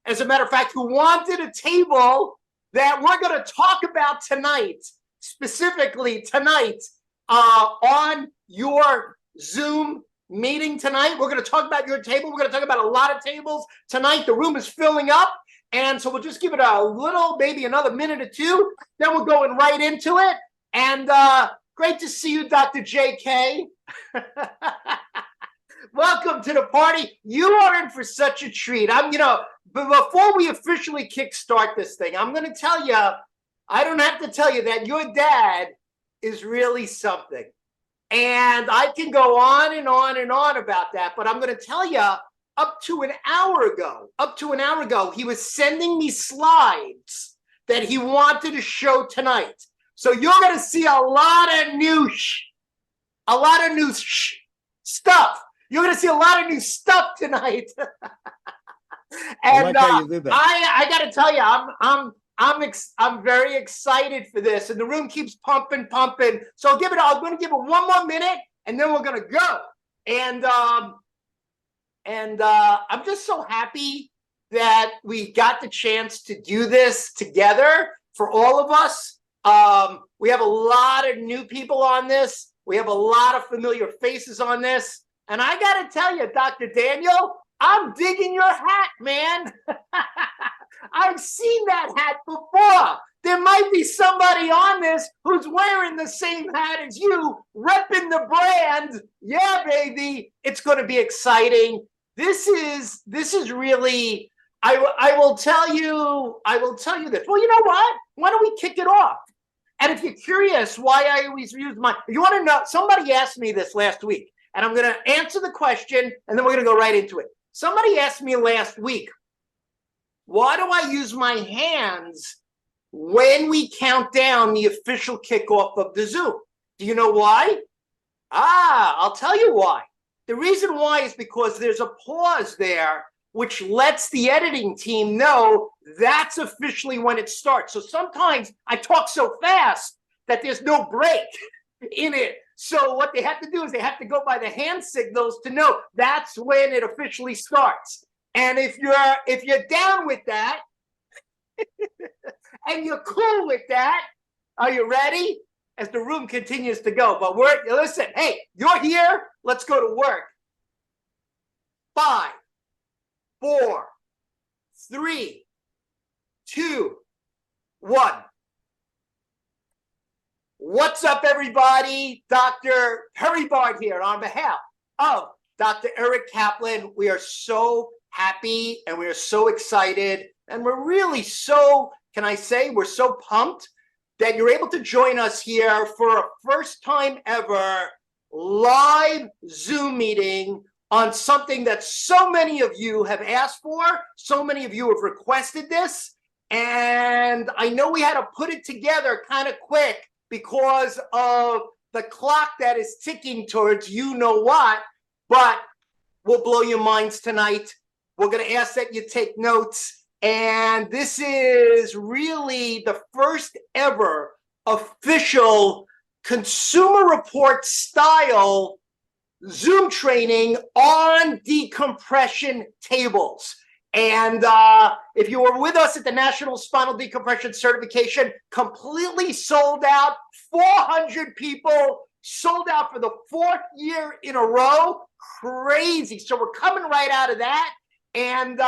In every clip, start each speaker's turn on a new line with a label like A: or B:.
A: as a matter of fact, who wanted a table that we're going to talk about tonight, specifically tonight, on your Zoom meeting tonight. We're going to talk about your table. We're going to talk about a lot of tables tonight. The room is filling up. And so we'll just give it a little, maybe another minute or two. Then we're going right into it. And great to see you, Dr. JK. Welcome to the party. You are in for such a treat. But before we officially kickstart this thing, I'm going to tell you, I don't have to tell you that your dad is really something. And I can go on and on and on about that, but I'm going to tell you, up to an hour ago, he was sending me slides that he wanted to show tonight. So you're going to see a lot of new stuff. You're going to see a lot of new stuff tonight. And
B: I like how you did that.
A: I got to tell you, I'm very excited for this, and the room keeps pumping. So I'm going to give it one more minute, and then we're going to go. And I'm just so happy that we got the chance to do this together for all of us. We have a lot of new people on this. We have a lot of familiar faces on this. And I got to tell you, Dr. Daniel, I'm digging your hat, man. I've seen that hat before. There might be somebody on this who's wearing the same hat as you, repping the brand. Yeah, baby, it's going to be exciting. This is really, I will tell you this. Well, you know what? Why don't we kick it off? And if you're curious why I always use if you want to know, somebody asked me this last week, and I'm going to answer the question, and then we're going to go right into it. Somebody asked me last week, why do I use my hands when we count down the official kickoff of the Zoom? Do you know why? I'll tell you why. The reason why is because there's a pause there, which lets the editing team know that's officially when it starts. So sometimes I talk so fast that there's no break in it. So what they have to do is they have to go by the hand signals to know that's when it officially starts. And if you're down with that and you're cool with that, are you ready? As the room continues to go. But listen, hey, you're here. Let's go to work. 5, 4, 3, 2, 1. What's up, everybody? Dr. Perrybart here on behalf of Dr. Eric Kaplan. We are so happy and we are so excited. And we're really so, can I say, we're so pumped that you're able to join us here for a first time ever live Zoom meeting on something that so many of you have asked for. So many of you have requested this. And I know we had to put it together kind of quick because of the clock that is ticking towards you know what, but we'll blow your minds tonight. We're going to ask that you take notes. And this is really the first ever official Consumer Report style Zoom training on decompression tables. And if you were with us at the National Spinal Decompression Certification, completely sold out, 400 people, sold out for the 4th year in a row. Crazy. So we're coming right out of that. And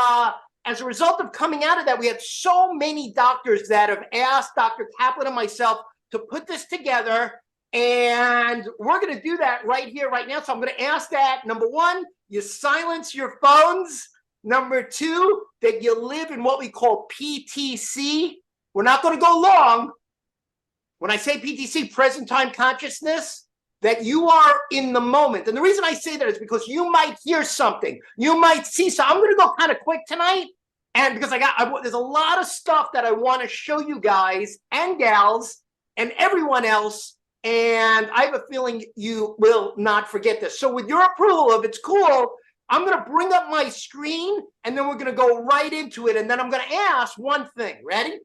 A: as a result of coming out of that, we had so many doctors that have asked Dr. Kaplan and myself to put this together. And we're going to do that right here, right now. So I'm going to ask that, number 1, you silence your phones. Number 2, that you live in what we call PTC. We're not going to go long. When I say PTC, present time consciousnness, that you are in the moment. And the reason I say that is because you might hear something. You might see something. I'm going to go kind of quick tonight. And because there's a lot of stuff that I want to show you guys and gals and everyone else. And I have a feeling you will not forget this. So with your approval, if it's cool, I'm going to bring up my screen and then we're going to go right into it. And then I'm going to ask one thing. Ready?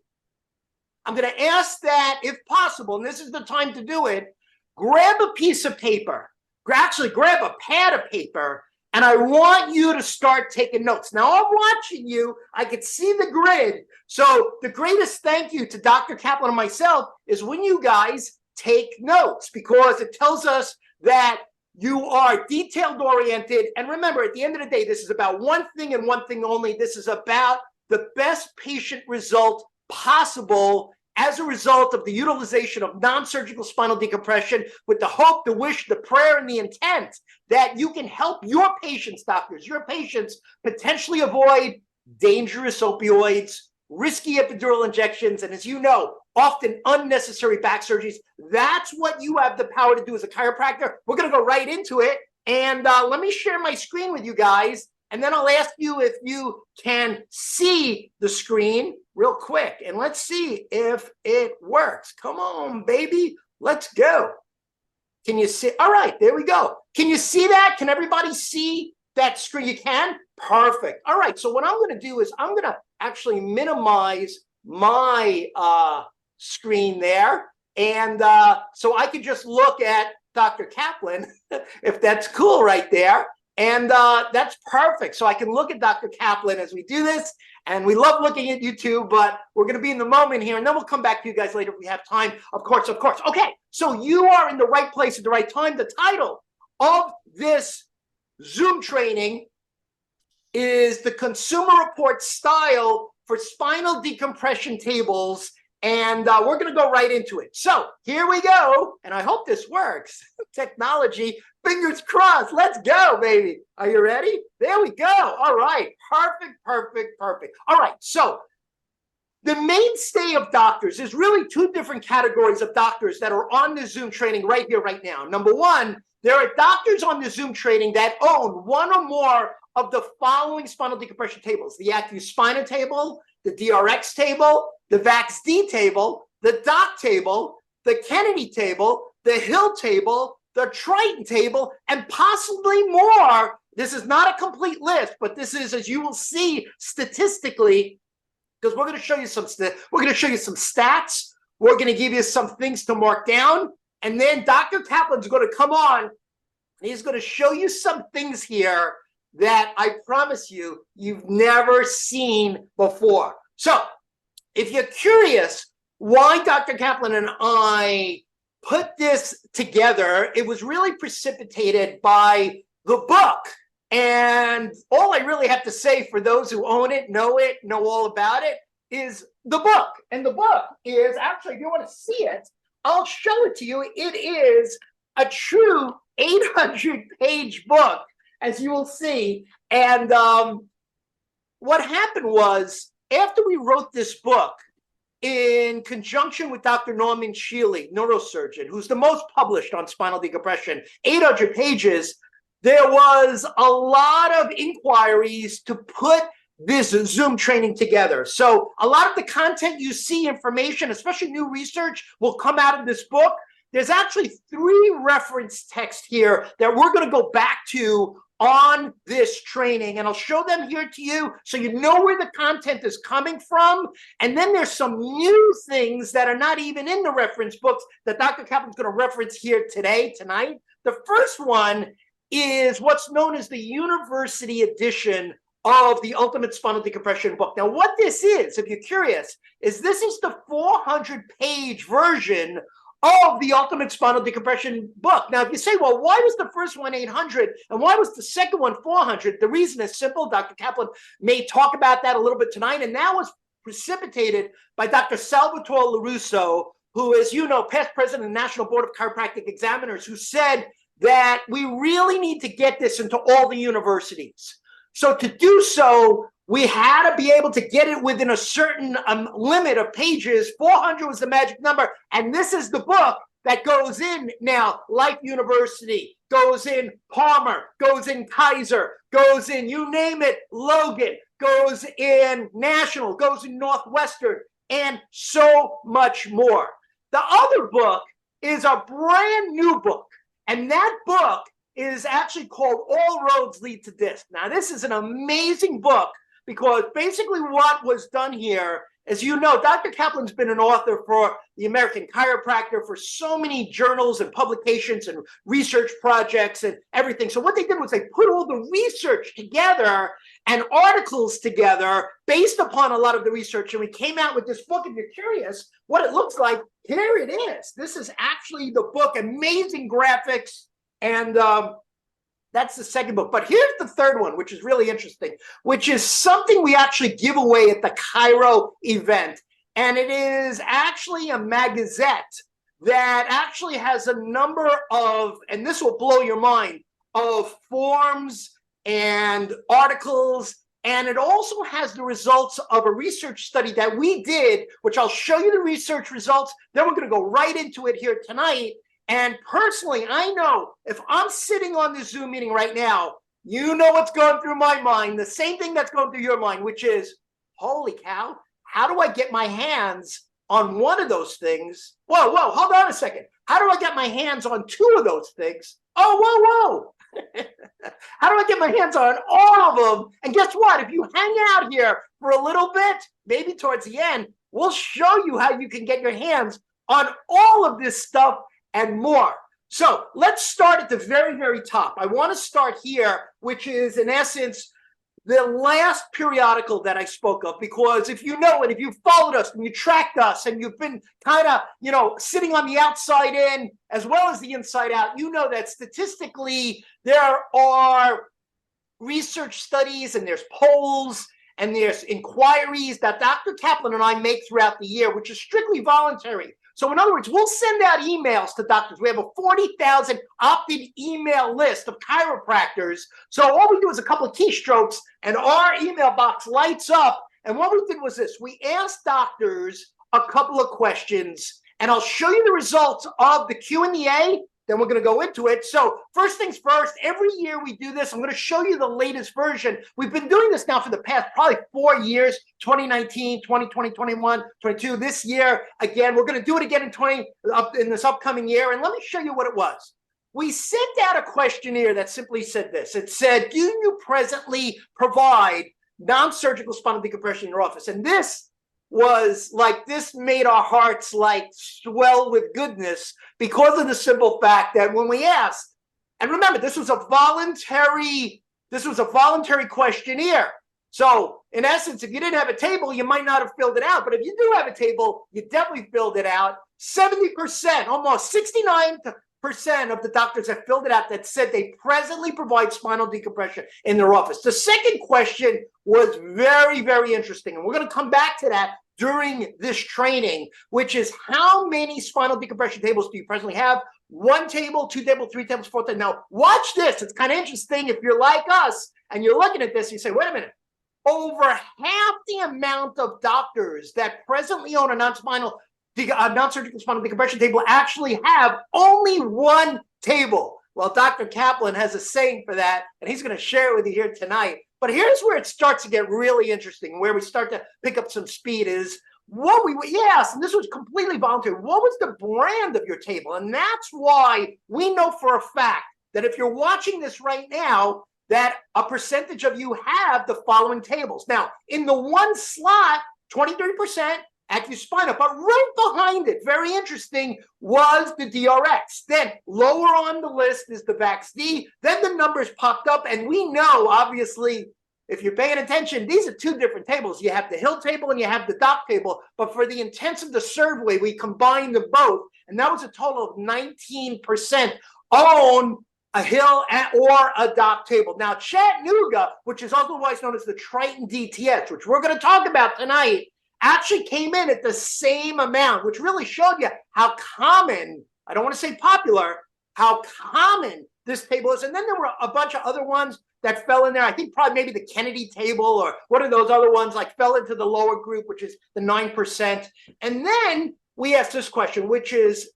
A: I'm going to ask that, if possible, and this is the time to do it, grab a piece of paper. Actually, grab a pad of paper And I want you to start taking notes. Now, I'm watching you. I can see the grid. So the greatest thank you to Dr. Kaplan and myself is when you guys take notes, because it tells us that you are detailed oriented. And remember, at the end of the day, this is about one thing and one thing only. This is about the best patient result possible as a result of the utilization of non-surgical spinal decompression, with the hope, the wish, the prayer, and the intent that you can help your patients, doctors, your patients potentially avoid dangerous opioids, risky epidural injections, and as you know, often unnecessary back surgeries. That's what you have the power to do as a chiropractor. We're going to go right into it. And let me share my screen with you guys. And then I'll ask you if you can see the screen real quick. And let's see if it works. Come on, baby. Let's go. Can you see? All right, there we go. Can you see that? Can everybody see that screen? You can? Perfect. All right, so what I'm going to do is I'm going to actually minimize my screen there. And so I can just look at Dr. Kaplan, if that's cool right there. And that's perfect. So I can look at Dr. Kaplan as we do this. And we love looking at you too, but we're going to be in the moment here. And then we'll come back to you guys later if we have time. Of course, of course. Okay, so you are in the right place at the right time. The title of this Zoom training is the Consumer Report Style for Spinal Decompression Tables. And we're going to go right into it. So here we go. And I hope this works. Technology, fingers crossed. Let's go, baby. Are you ready? There we go. All right. Perfect, perfect, perfect. All right. So the mainstay of doctors is really two different categories of doctors that are on the Zoom training right here, right now. Number one, there are doctors on the Zoom training that own one or more of the following spinal decompression tables: the AccuSpina table, the DRX table, the VaxD table, the Doc table, the Kennedy table, the Hill table, the Triton table, and possibly more. This is not a complete list, but this is, as you will see statistically, because we're going to show you some stats. We're going to give you some things to mark down, and then Dr. Kaplan's going to come on, and he's going to show you some things here that I promise you you've never seen before. So if you're curious why Dr. Kaplan and I put this together, it was really precipitated by the book. And all I really have to say for those who own it, know all about it, is the book. And the book is actually, if you want to see it, I'll show it to you. It is a true 800-page book, as you will see. And what happened was, after we wrote this book, in conjunction with Dr. Norman Shealy, neurosurgeon, who's the most published on spinal decompression, 800 pages, there was a lot of inquiries to put this Zoom training together. So a lot of the content you see, information, especially new research, will come out of this book. There's actually 3 reference texts here that we're going to go back to on this training, and I'll show them here to you so you know where the content is coming from. And then there's some new things that are not even in the reference books that Dr. Kaplan's going to reference here tonight. The first one is what's known as the university edition of the Ultimate Spinal Decompression book. Now, what this is, if you're curious, is this is the 400-page version of the Ultimate Spinal Decompression book. Now, if you say, well, why was the first one 800 and why was the second one 400? The reason is simple. Dr. Kaplan may talk about that a little bit tonight, and that was precipitated by Dr. Salvatore LaRusso, who, as you know, past president of the National Board of Chiropractic Examiners, who said that we really need to get this into all the universities. So to do so, we had to be able to get it within a certain limit of pages. 400 was the magic number. And this is the book that goes in now. Life University, goes in Palmer, goes in Kaiser, goes in, you name it, Logan, goes in National, goes in Northwestern, and so much more. The other book is a brand new book. And that book is actually called All Roads Lead to Disc. Now, this is an amazing book, because basically what was done here As you know, Dr. Kaplan's been an author for the American Chiropractor for so many journals and publications and research projects and everything. So what they did was they put all the research together and articles together based upon a lot of the research. And we came out with this book. If you're curious what it looks like, here it is. This is actually the book, amazing graphics. And that's the second book. But here's the third one, which is really interesting, which is something we actually give away at the Chiro event. And it is actually a magazette that actually has a number of, and this will blow your mind, of forms and articles. And it also has the results of a research study that we did, which I'll show you the research results. Then we're going to go right into it here tonight. And personally, I know if I'm sitting on this Zoom meeting right now, you know what's going through my mind, the same thing that's going through your mind, which is, holy cow, how do I get my hands on one of those things? Whoa, hold on a second. How do I get my hands on two of those things? Oh, whoa. How do I get my hands on all of them? And guess what? If you hang out here for a little bit, maybe towards the end, we'll show you how you can get your hands on all of this stuff and more. So let's start at the very, very top. I want to start here, which is in essence the last periodical that I spoke of, because if you know it, if you've followed us and you tracked us and you've been kind of, sitting on the outside in as well as the inside out, you know that statistically there are research studies and there's polls and there's inquiries that Dr. Kaplan and I make throughout the year, which is strictly voluntary. So in other words, we'll send out emails to doctors. We have a 40,000 opted email list of chiropractors. So all we do is a couple of keystrokes and our email box lights up. And what we did was this. We asked doctors a couple of questions, and I'll show you the results of the Q&A. Then we're going to go into it. So first things first, every year we do this. I'm going to show you the latest version. We've been doing this now for the past probably 4 years, 2019, 2020, 21, 22. This year, again, we're going to do it again in this upcoming year. And let me show you what it was. We sent out a questionnaire that simply said this. It said, do you presently provide non-surgical spinal decompression in your office? And this was like, this made our hearts like swell with goodness because of the simple fact that when we asked, and remember, this was a voluntary questionnaire. So in essence, if you didn't have a table, you might not have filled it out. But if you do have a table, you definitely filled it out. 70%, almost 69% of the doctors that filled it out that said they presently provide spinal decompression in their office. The second question was very, very interesting. And we're going to come back to that during this training, which is how many spinal decompression tables do you presently have? 1 table, 2 tables, 3 tables, 4 tables. Now, watch this. It's kind of interesting. If you're like us and you're looking at this, you say, wait a minute. Over half the amount of doctors that presently own a non-surgical spinal decompression table actually have only 1 table. Well, Dr. Kaplan has a saying for that, and he's going to share it with you here tonight. But here's where it starts to get really interesting, where we start to pick up some speed is what we and this was completely voluntary. What was the brand of your table? And that's why we know for a fact that if you're watching this right now, that a percentage of you have the following tables. Now, in the one slot, 20-30%, Acuspinal, but right behind it, very interesting, was the DRX. Then lower on the list is the VaxD. Then the numbers popped up, and we know, obviously, if you're paying attention, these are 2 different tables. You have the Hill table and you have the Doc table, but for the intents of the survey, we combined them both, and that was a total of 19% own a Hill or a Doc table. Now, Chattanooga, which is otherwise known as the Triton DTS, which we're going to talk about tonight, actually came in at the same amount, which really showed you how common, I don't want to say popular, how common this table is. And then there were a bunch of other ones that fell in there. I think probably maybe the Kennedy table or one of those other ones like fell into the lower group, which is the 9%. And then we asked this question, which is,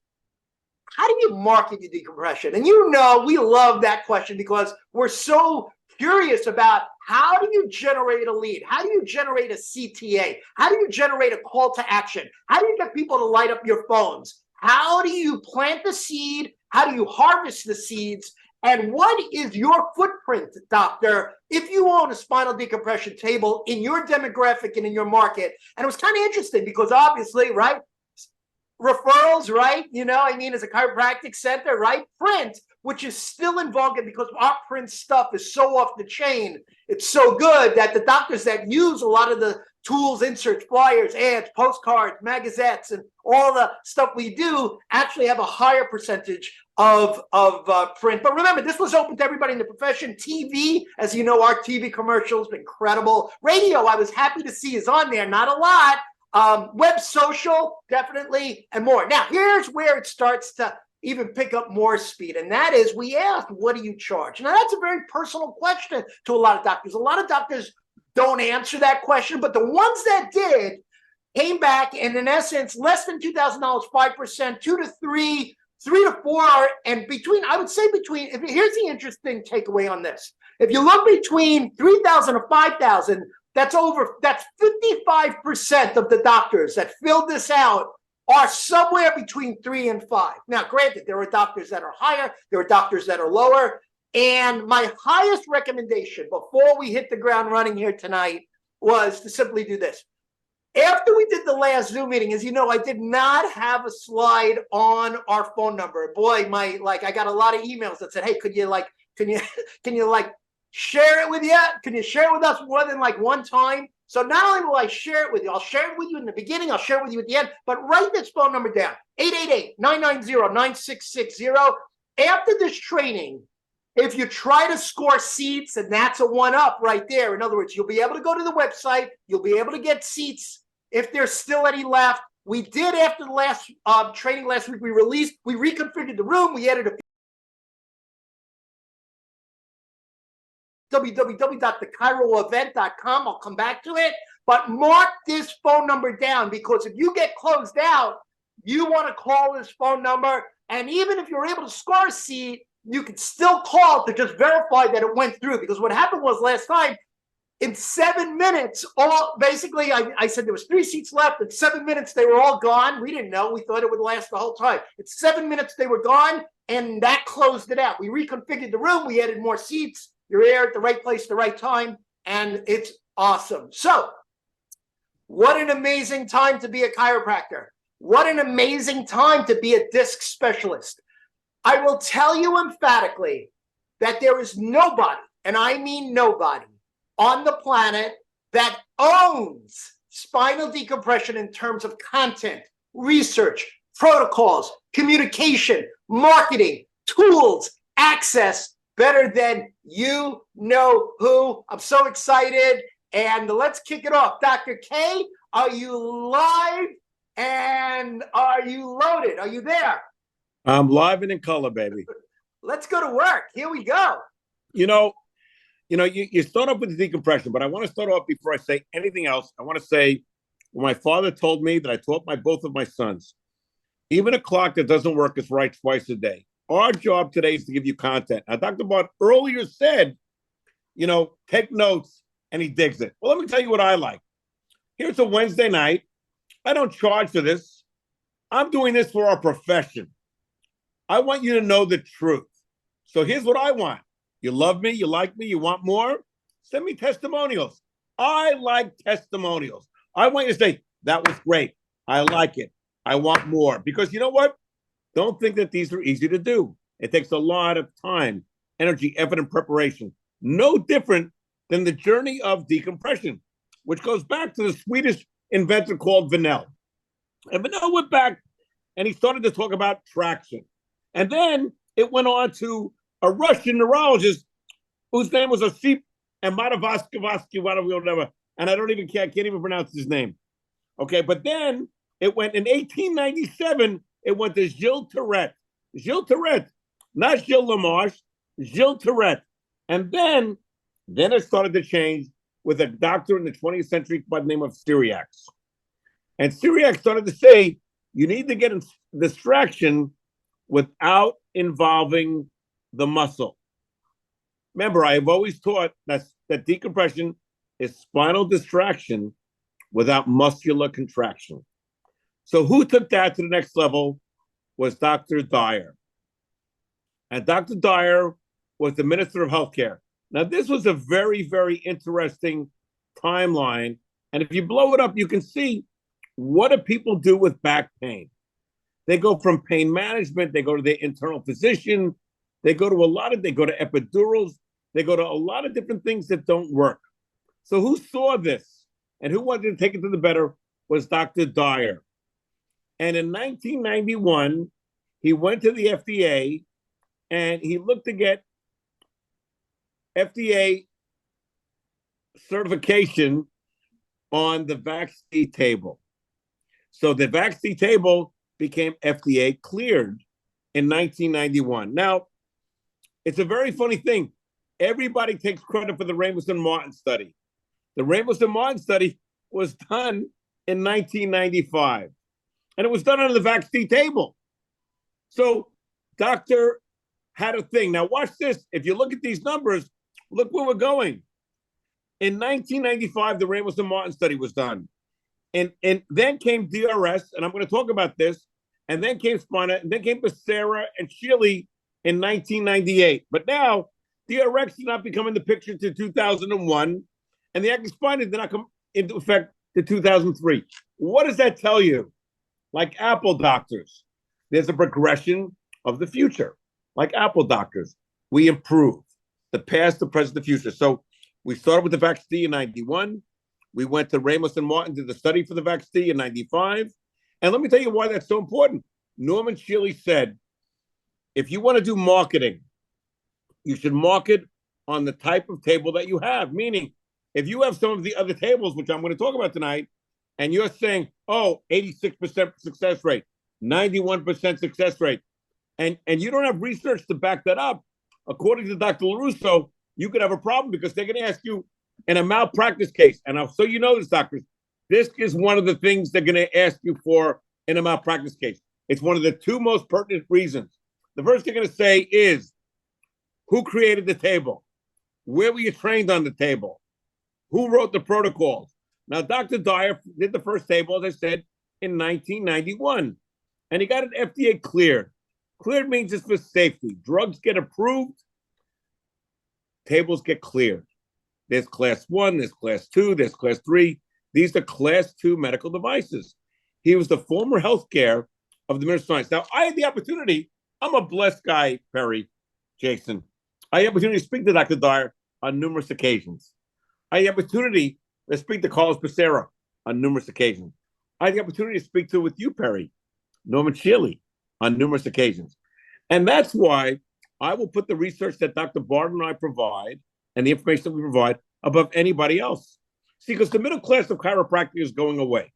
A: how do you market your decompression? And you know, we love that question because we're so curious about how do you generate a lead? How do you generate a CTA? How do you generate a call to action? How do you get people to light up your phones? How do you plant the seed? How do you harvest the seeds? And what is your footprint, doctor, if you own a spinal decompression table in your demographic and in your market? And it was kind of interesting because obviously, right, referrals, right? You know, I mean, as a chiropractic center, right? Print, which is still in vogue, and because our print stuff is so off the chain, it's so good that the doctors that use a lot of the tools, inserts, flyers, ads, postcards, magazettes, and all the stuff we do actually have a higher percentage of print. But remember, this was open to everybody in the profession. TV, as you know, our TV commercials been incredible. Radio, I was happy to see, is on there, not a lot. Web, social, definitely, and more. Now, here's where it starts to even pick up more speed, and that is, we asked, what do you charge? Now, that's a very personal question to a lot of doctors. A lot of doctors don't answer that question, but the ones that did came back, and in essence, less than $2,000, 5%, 2 to 3, 3 to 4, and between, I would say between, here's the interesting takeaway on this. If you look between 3,000 to 5,000, that's 55% of the doctors that filled this out are somewhere between 3 and 5. Now, granted, there are doctors that are higher, there are doctors that are lower. And my highest recommendation before we hit the ground running here tonight was to simply do this. After we did the last Zoom meeting, as you know, I did not have a slide on our phone number. Boy, I got a lot of emails that said, hey, can you share it with you? Can you share it with us more than one time? So not only will I share it with you, I'll share it with you in the beginning, I'll share it with you at the end, but write this phone number down, 888-990-9660. After this training, if you try to score seats, and that's a one-up right there. In other words, you'll be able to go to the website, you'll be able to get seats if there's still any left. We did, after the last training last week, we reconfigured the room, we added a www.thechiro.com. I'll come back to it, but mark this phone number down, because if you get closed out, you want to call this phone number, and even if you're able to score a seat, you can still call to just verify that it went through. Because what happened was, last time, in 7 minutes, I said there was 3 seats left. In 7 minutes, they were all gone. We didn't know. We thought it would last the whole time. In 7 minutes, they were gone, and that closed it out. We reconfigured the room. We added more seats. You're there at the right place, the right time, and it's awesome. So, what an amazing time to be a chiropractor. What an amazing time to be a disc specialist. I will tell you emphatically that there is nobody, and I mean nobody, on the planet that owns spinal decompression in terms of content, research, protocols, communication, marketing, tools, access, better than you know who. I'm so excited, and let's kick it off. Dr. K, are you live, and are you loaded? Are you there?
B: I'm live and in color, baby.
A: Let's go to work. Here we go.
B: You start off with the decompression, but I want to start off, before I say anything else, I want to say, when my father told me that I taught both of my sons, even a clock that doesn't work is right twice a day. Our job today is to give you content. Now, Dr. Bart earlier said, take notes, and he digs it. Well, let me tell you what I like. Here's a Wednesday night. I don't charge for this. I'm doing this for our profession. I want you to know the truth. So here's what I want. You love me, you like me, you want more? Send me testimonials. I like testimonials. I want you to say, that was great. I like it. I want more. Because you know what? Don't think that these are easy to do. It takes a lot of time, energy, effort, and preparation. No different than the journey of decompression, which goes back to the Swedish inventor called Vinell. And Vinell went back and he started to talk about traction. And then it went on to a Russian neurologist whose name was Osip Matavasky, whatever. And I can't even pronounce his name. Okay, but then it went in 1897, it went to Gilles Tourette. Gilles Tourette, not Gilles Lamarche, Gilles Tourette. And then it started to change with a doctor in the 20th century by the name of Syriacs. And Syriacs started to say, you need to get distraction without involving the muscle. Remember, I have always taught that decompression is spinal distraction without muscular contraction. So who took that to the next level was Dr. Dyer. And Dr. Dyer was the Minister of Healthcare. Now, this was a very, very interesting timeline. And if you blow it up, you can see, what do people do with back pain? They go from pain management, they go to their internal physician, they go to epidurals, they go to a lot of different things that don't work. So who saw this and who wanted to take it to the better was Dr. Dyer. And in 1991, he went to the FDA and he looked to get FDA certification on the vaccine table. So the vaccine table became FDA cleared in 1991. Now, it's a very funny thing. Everybody takes credit for the Ramos-Martin study. The Ramos-Martin study was done in 1995, and it was done under the vaccine table. So Doctor had a thing. Now watch this. If you look at these numbers, look where we're going. In 1995, the Ramos-Martin study was done. And then came DRS, and I'm going to talk about this, and then came Spina, and then came Becerra and Shealy in 1998. But now, DRX did not become in the picture to 2001, and the active Spina did not come into effect to 2003. What does that tell you? Like Apple doctors, there's a progression of the future. Like Apple doctors, we improve the past, the present, the future. So we started with the vaccine in 91. We went to Ramos-Martin, did the study for the vaccine in 95. And let me tell you why that's so important. Norman Shealy said, if you want to do marketing, you should market on the type of table that you have. Meaning, if you have some of the other tables, which I'm going to talk about tonight, and you're saying, oh, 86% success rate, 91% success rate, and you don't have research to back that up, according to Dr. LaRusso, you could have a problem because they're going to ask you in a malpractice case. And so you know this, doctors, this is one of the things they're going to ask you for in a malpractice case. It's one of the two most pertinent reasons. The first thing they're going to say is, who created the table? Where were you trained on the table? Who wrote the protocols? Now, Dr. Dyer did the first table, as I said, in 1991, and he got it FDA cleared. Cleared means it's for safety. Drugs get approved, tables get cleared. There's class 1, there's class 2, there's class 3. These are class 2 medical devices. He was the former healthcare of the Ministry of Science. Now, I had the opportunity, I'm a blessed guy, Perry, Jason. I had the opportunity to speak to Dr. Dyer on numerous occasions. I had the opportunity to speak to Carlos Becerra on numerous occasions. I had the opportunity to speak to with you, Perry, Norman Shealy, on numerous occasions. And that's why I will put the research that Dr. Bard and I provide and the information that we provide above anybody else. See, because the middle class of chiropractic is going away.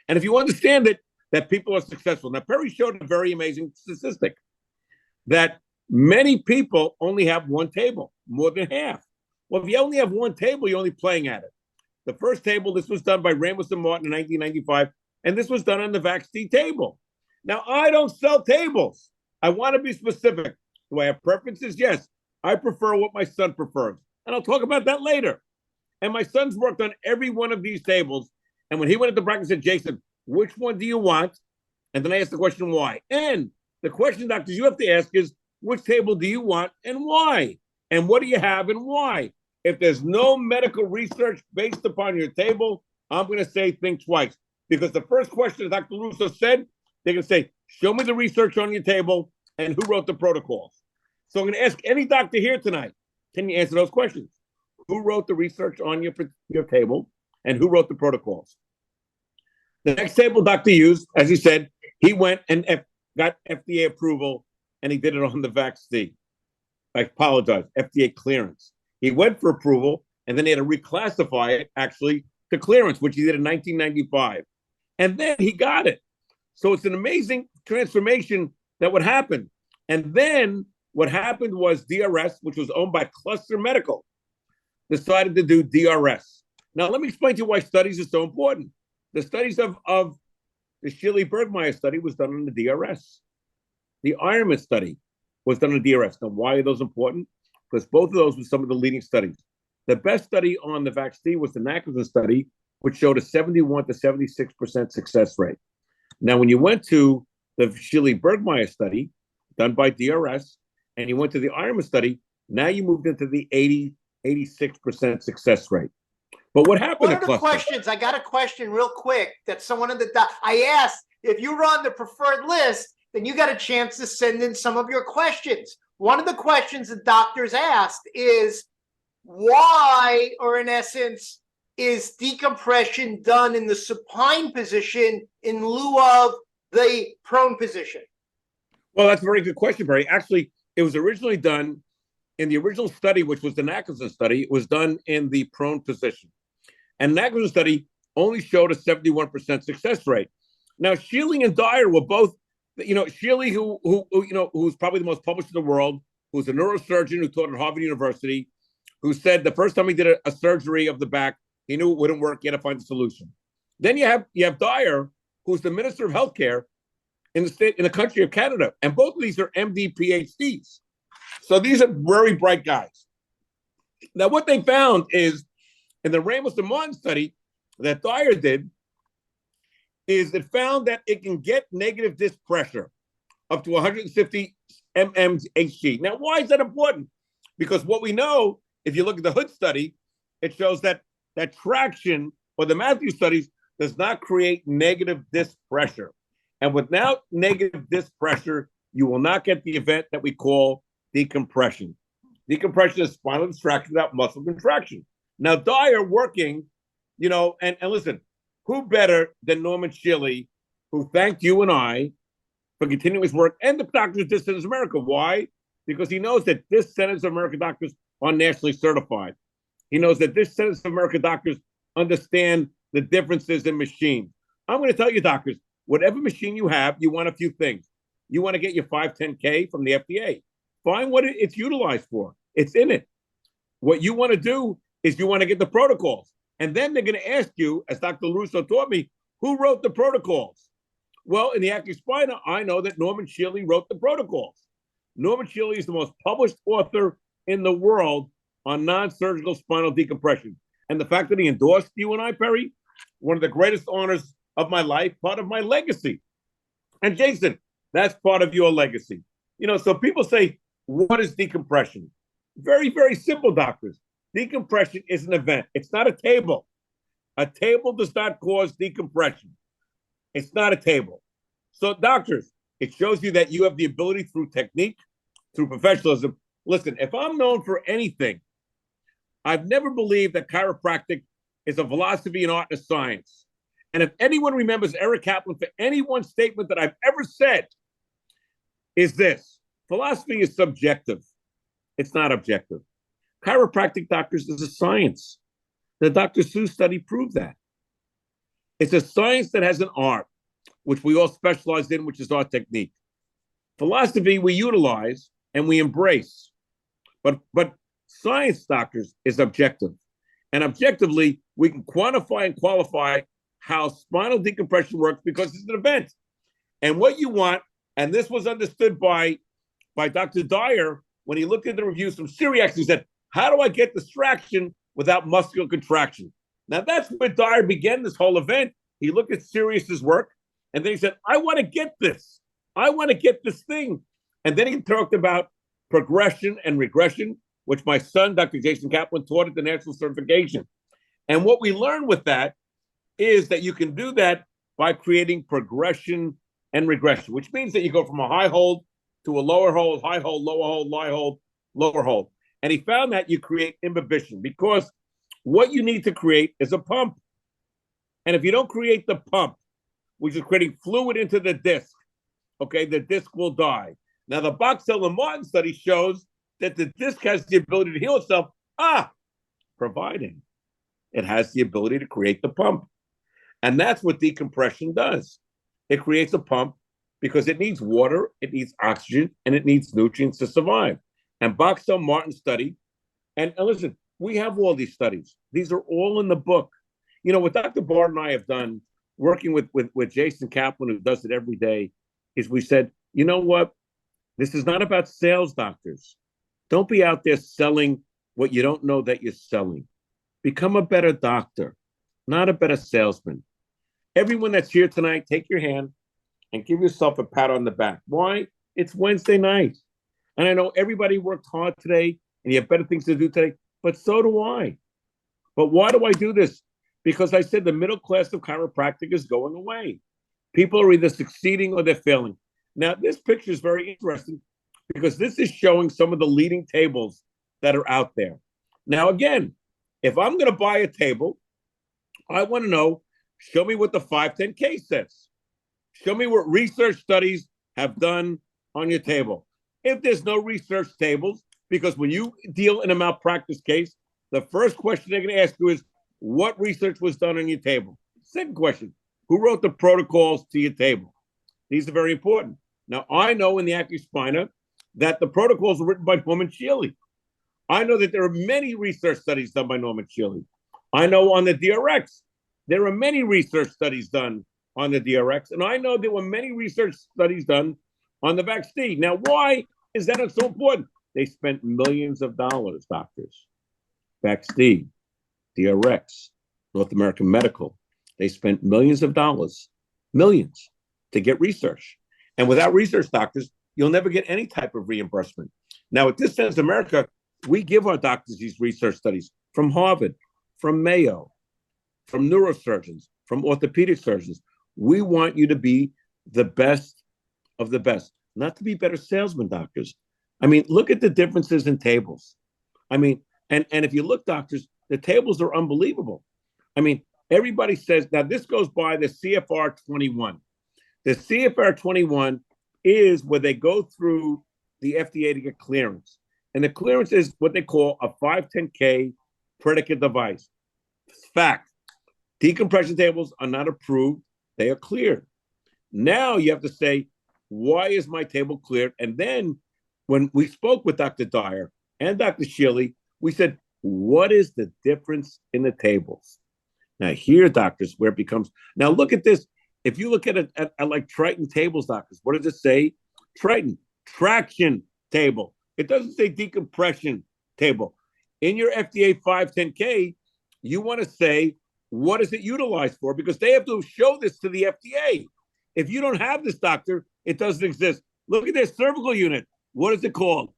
B: And if you understand it, that people are successful. Now, Perry showed a very amazing statistic that many people only have one table, more than half. Well, if you only have one table, you're only playing at it. The first table, this was done by Ramos-Martin in 1995, and this was done on the vaccine table. Now, I don't sell tables. I want to be specific. Do I have preferences? Yes. I prefer what my son prefers. And I'll talk about that later. And my son's worked on every one of these tables. And when he went into practice, he said, Jason, which one do you want? And then I asked the question, why? And the question, doctors, you have to ask is, which table do you want and why? And what do you have and why? If there's no medical research based upon your table, I'm going to say think twice. Because the first question that Dr. Russo said, they're going to say, show me the research on your table and who wrote the protocols. So I'm going to ask any doctor here tonight, can you answer those questions? Who wrote the research on your table and who wrote the protocols? The next table Dr. used, as he said, he went and got FDA approval and he did it on the vaccine. I apologize, FDA clearance. He went for approval and then he had to reclassify it actually to clearance, which he did in 1995. And then he got it. So it's an amazing transformation that would happen. And then what happened was DRS, which was owned by Cluster Medical, decided to do DRS. Now, let me explain to you why studies are so important. The studies of the Shealy-Bergmeyer study was done on the DRS. The Ironman study was done on the DRS. Now, why are those important? Because both of those were some of the leading studies. The best study on the vaccine was the Nicholson study, which showed a 71 to 76% success rate. Now, when you went to the Shealy-Bergmeyer study done by DRS, and you went to the Ironman study, Now you moved into the 86% success rate. But what happened
A: One
B: to
A: of the
B: cluster?
A: questions, I got a question real quick that someone in the, I asked, if you were on the preferred list, then you got a chance to send in some of your questions. One of the questions the doctors asked is why, or in essence, is decompression done in the supine position in lieu of the prone position?
B: Well, that's a very good question, Barry. Actually, it was originally done in the original study, which was the Nicholson study. It was done in the prone position. And the Nicholson study only showed a 71% success rate. Now, Shealy and Dyer were both, Shealy, who's probably the most published in the world, who's a neurosurgeon who taught at Harvard University, who said the first time he did a surgery of the back, he knew it wouldn't work. He had to find a solution. Then you have Dyer, who's the Minister of Healthcare in the country of Canada, and both of these are MD PhDs. So these are very bright guys. Now, what they found is in the Ramos and Martin study that Dyer did, is it found that it can get negative disc pressure up to 150 mmHg. Now, why is that important? Because what we know, if you look at the Hood study, it shows that traction, or the Matthews studies, does not create negative disc pressure. And without negative disc pressure, you will not get the event that we call decompression. Decompression is spinal distraction without muscle contraction. Now, Dyer working, and listen, who better than Norman Shealy, who thanked you and I for continuing his work, and the doctors of Disc Centers of America. Why? Because he knows that Disc Centers of America doctors are nationally certified. He knows that Disc Centers of America doctors understand the differences in machines. I'm going to tell you, doctors, whatever machine you have, you want a few things. You want to get your 510K from the FDA. Find what it's utilized for. It's in it. What you want to do is you want to get the protocols. And then they're going to ask you, as Dr. LaRusso taught me, who wrote the protocols? Well, in the active spina, I know that Norman Shealy wrote the protocols. Norman Shealy is the most published author in the world on non-surgical spinal decompression. And the fact that he endorsed you and I, Perry, one of the greatest honors of my life, part of my legacy. And Jason, that's part of your legacy. So people say, what is decompression? Very, very simple, doctors. Decompression is an event. It's not a table. A table does not cause decompression. It's not a table. So, doctors, it shows you that you have the ability through technique, through professionalism. Listen, if I'm known for anything, I've never believed that chiropractic is a philosophy, an art, and a science. And if anyone remembers Eric Kaplan for any one statement that I've ever said, is this: philosophy is subjective. It's not objective. Chiropractic, doctors, is a science. The Dr. Seuss study proved that. It's a science that has an art, which we all specialize in, which is our technique. Philosophy we utilize and we embrace. But science, doctors, is objective. And objectively, we can quantify and qualify how spinal decompression works because it's an event. And what you want, and this was understood by Dr. Dyer when he looked at the reviews from Syriac, he said, how do I get distraction without muscular contraction? Now, that's where Dyer began this whole event. He looked at Sirius's work, and then he said, I want to get this. I want to get this thing. And then he talked about progression and regression, which my son, Dr. Jason Kaplan, taught at the National Certification. And what we learned with that is that you can do that by creating progression and regression, which means that you go from a high hold to a lower hold, high hold, lower hold, high hold, lower hold. And he found that you create imbibition because what you need to create is a pump. And if you don't create the pump, which is creating fluid into the disc, okay, the disc will die. Now, the Boxell and Martin study shows that the disc has the ability to heal itself, providing it has the ability to create the pump. And that's what decompression does. It creates a pump because it needs water, it needs oxygen, and it needs nutrients to survive. And Boxell Martin study, and listen, we have all these studies. These are all in the book. What Dr. Bart and I have done, working with Jason Kaplan, who does it every day, is we said, you know what? This is not about sales, doctors. Don't be out there selling what you don't know that you're selling. Become a better doctor, not a better salesman. Everyone that's here tonight, take your hand and give yourself a pat on the back. Why? It's Wednesday night. And I know everybody worked hard today. and you have better things to do today. But so do I. But why do I do this? Because I said the middle class of chiropractic is going away. People are either succeeding or they're failing. Now, this picture is very interesting because this is showing some of the leading tables that are out there. Now, again, if I'm going to buy a table, I want to know, show me what the 510K says. Show me what research studies have done on your table. If there's no research tables, because when you deal in a malpractice case, the first question they're going to ask you is, what research was done on your table? Second question, who wrote the protocols to your table? These are very important. Now, I know in the Acuspina that the protocols were written by Norman Shealy. I know that there are many research studies done by Norman Shealy. I know on the DRX, there are many research studies done on the DRX, and I know there were many research studies done on the vaccine. Now, why is that so important? They spent millions of dollars, doctors. Vaccine, DRX, North American Medical. They spent millions of dollars, millions, to get research. And without research, doctors, you'll never get any type of reimbursement. Now, at This Sense America, we give our doctors these research studies from Harvard, from Mayo, from neurosurgeons, from orthopedic surgeons. We want you to be the best of the best, not to be better salesmen, doctors. I mean, look at the differences in tables. I mean, and if you look, doctors, the tables are unbelievable. I mean, everybody says, now this goes by the CFR 21. The CFR 21 is where they go through the FDA to get clearance. And the clearance is what they call a 510K predicate device. Fact, decompression tables are not approved. They are cleared. Now you have to say, why is my table cleared? And then when we spoke with Dr. Dyer and Dr. Shealy, we said, what is the difference in the tables? Now here, doctors, where it becomes, now look at this. If you look at it at like Triton tables, doctors, what does it say? Triton, traction table. It doesn't say decompression table. In your FDA 510K, you want to say, what is it utilized for? Because they have to show this to the FDA. If you don't have this, doctor, it doesn't exist. Look at this cervical unit. What is it called?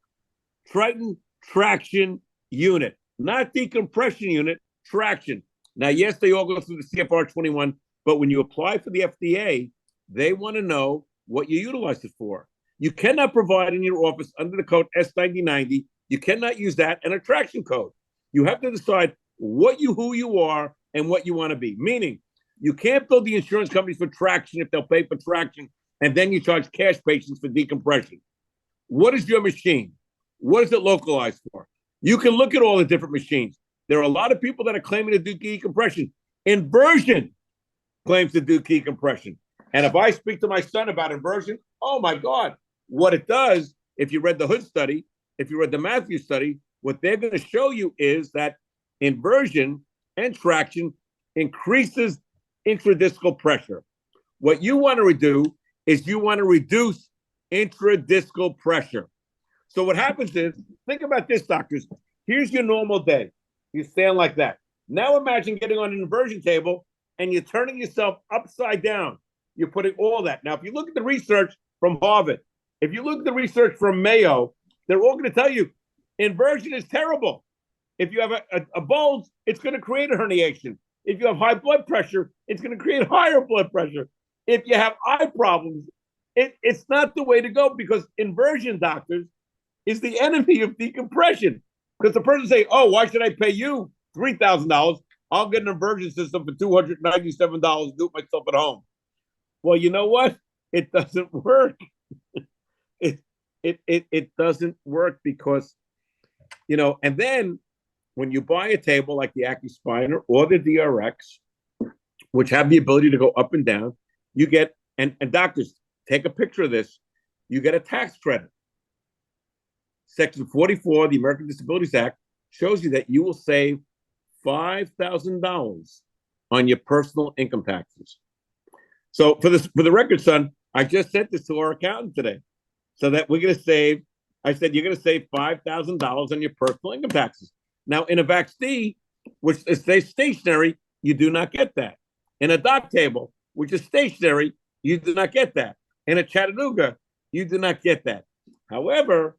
B: Triton traction unit, not decompression unit, traction. Now, yes, they all go through the CFR 21, but when you apply for the FDA, they want to know what you utilize it for. You cannot provide in your office under the code S9090. You cannot use that and a traction code. You have to decide who you are and what you want to be. Meaning, you can't bill the insurance companies for traction if they'll pay for traction, and then you charge cash patients for decompression. What is your machine? What is it localized for? You can look at all the different machines. There are a lot of people that are claiming to do decompression. Inversion claims to do decompression. And if I speak to my son about inversion, oh my God, what it does, if you read the Hood study, if you read the Matthews study, what they're going to show you is that inversion and traction increases intradiscal pressure. What you want to do is you want to reduce intradiscal pressure. So what happens is, think about this, doctors. Here's your normal day. You stand like that. Now imagine getting on an inversion table and you're turning yourself upside down. You're putting all that. Now, if you look at the research from Harvard, if you look at the research from Mayo, they're all going to tell you inversion is terrible. If you have a bulge, it's going to create a herniation. If you have high blood pressure, it's going to create higher blood pressure. If you have eye problems, it's not the way to go, because inversion, doctors, is the enemy of decompression. Because the person say, oh, why should I pay you $3,000? I'll get an inversion system for $297, do it myself at home. Well, you know what? It doesn't work. It doesn't work because, and then when you buy a table like the Acuspina or the DRX, which have the ability to go up and down, you get, and doctors, take a picture of this, you get a tax credit. Section 44 of the American Disabilities Act shows you that you will save $5,000 on your personal income taxes. So for the record, son, I just sent this to our accountant today, so that we're going to save. I said you're going to save $5,000 on your personal income taxes. Now, in a vaccine, which is stationary, you do not get that. In a dock table, which is stationary, you do not get that. In a Chattanooga, you do not get that. However,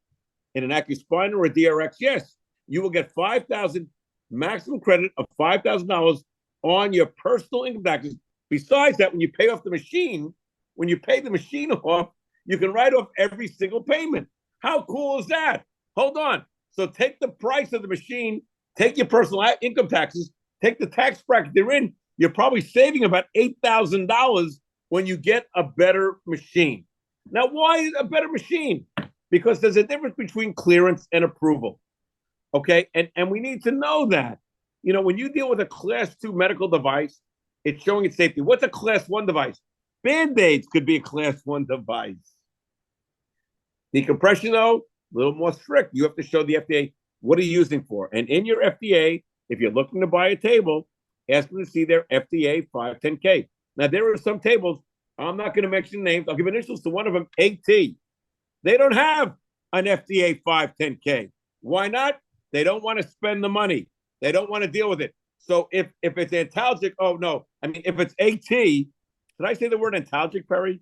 B: in an Acuspina or a DRX, yes, you will get 5,000 maximum credit of $5,000 on your personal income taxes. Besides that, when you pay off the machine, when you pay the machine off, you can write off every single payment. How cool is that? Hold on. So take the price of the machine, take your personal income taxes, take the tax bracket they're in. You're probably saving about $8,000 when you get a better machine. Now, why a better machine? Because there's a difference between clearance and approval. Okay. And we need to know that. You know, when you deal with a class 2 medical device, it's showing its safety. What's a class 1 device? Band-Aids could be a class 1 device. Decompression, though, a little more strict. You have to show the FDA what are you using for. And in your FDA, if you're looking to buy a table, ask them to see their FDA 510K. Now, there are some tables, I'm not going to mention names. I'll give initials to one of them, AT. They don't have an FDA 510K. Why not? They don't want to spend the money. They don't want to deal with it. So if it's antalgic, oh, no. I mean, if it's AT, did I say the word antalgic, Perry?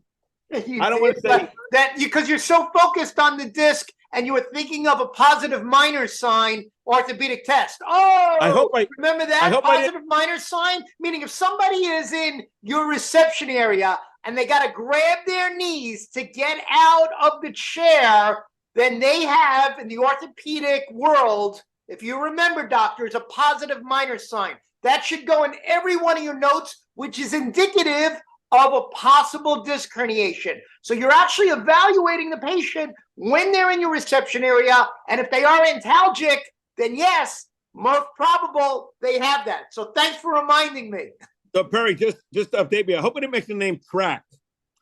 B: I don't want to say
A: that because you're so focused on the disc and you were thinking of a positive minor sign orthopedic test. Oh, remember that positive minor sign? Meaning if somebody is in your reception area and they got to grab their knees to get out of the chair, then they have, in the orthopedic world, if you remember, doctors, a positive minor sign. That should go in every one of your notes, which is indicative of a possible disc herniation. So you're actually evaluating the patient when they're in your reception area, and if they are antalgic, then yes, most probable they have that. So thanks for reminding me.
B: So Perry, just to update me, I hope I didn't make the name track,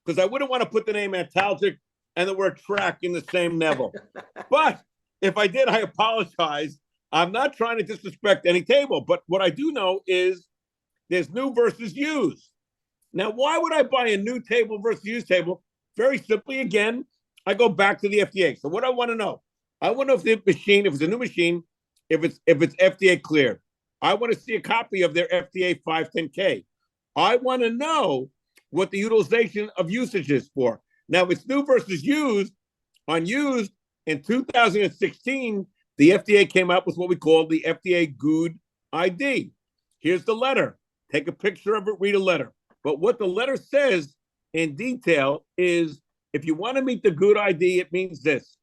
B: because I wouldn't want to put the name antalgic and the word track in the same level. But if I did, I apologize. I'm not trying to disrespect any table, but what I do know is there's new versus used. Now, why would I buy a new table versus used table? Very simply, again, I go back to the FDA. So what I want to know, I want to know if the machine, if it's a new machine, if it's FDA cleared. I want to see a copy of their FDA 510K. I want to know what the utilization of usage is for. Now, if it's new versus used, on used in 2016, the FDA came out with what we call the FDA Good ID. Here's the letter. Take a picture of it, read a letter. But what the letter says in detail is if you want to meet the Good ID, it means this.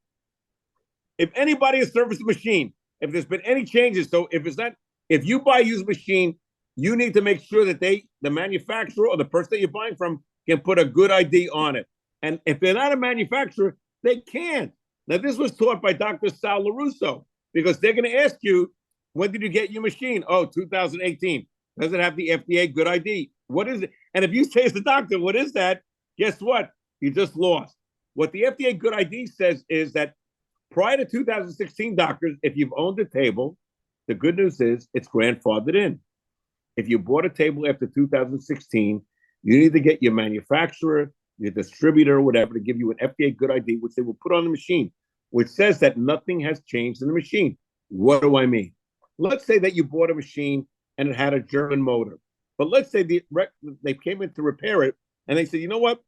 B: If anybody has serviced a machine, if there's been any changes, so if you buy a used machine, you need to make sure that the manufacturer or the person that you're buying from can put a Good ID on it. And if they're not a manufacturer, they can't. Now, this was taught by Dr. Sal LaRusso, because they're going to ask you, when did you get your machine? Oh, 2018. Does it have the FDA Good ID? What is it? And if you say as the doctor, what is that? Guess what? You just lost. What the FDA Good ID says is that prior to 2016, doctors, if you've owned a table, the good news is it's grandfathered in. If you bought a table after 2016, you need to get your manufacturer, your distributor, or whatever, to give you an FDA Good ID, which they will put on the machine, which says that nothing has changed in the machine. What do I mean? Let's say that you bought a machine and it had a German motor. But let's say they came in to repair it, and they said, you know what?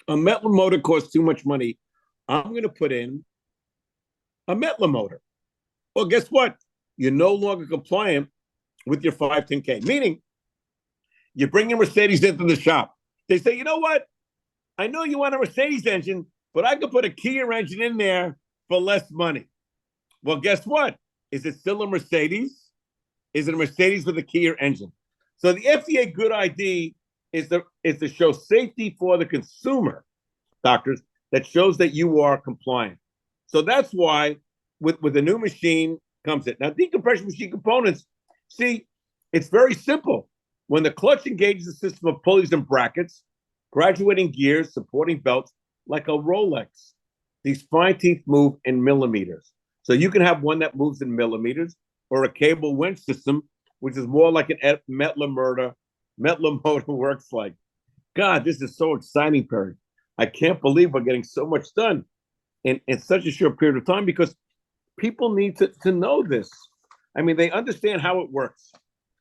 B: A Mettler motor costs too much money. I'm going to put in a Mettler motor. Well, guess what? You're no longer compliant with your 510K, meaning you bring your Mercedes into the shop. They say, you know what? I know you want a Mercedes engine, but I could put a Kia engine in there for less money. Well, guess what? Is it still a Mercedes? Is it a Mercedes with a Kia engine? So the FDA Good ID is to show safety for the consumer, doctors, that shows that you are compliant. So that's why with the new machine comes it. Now, decompression machine components, see, it's very simple. When the clutch engages a system of pulleys and brackets, graduating gears, supporting belts, like a Rolex, these fine teeth move in millimeters. So you can have one that moves in millimeters, or a cable winch system, which is more like an Mettler motor works like. God, this is so exciting, Perry. I can't believe we're getting so much done in such a short period of time, because people need to know this. I mean, they understand how it works.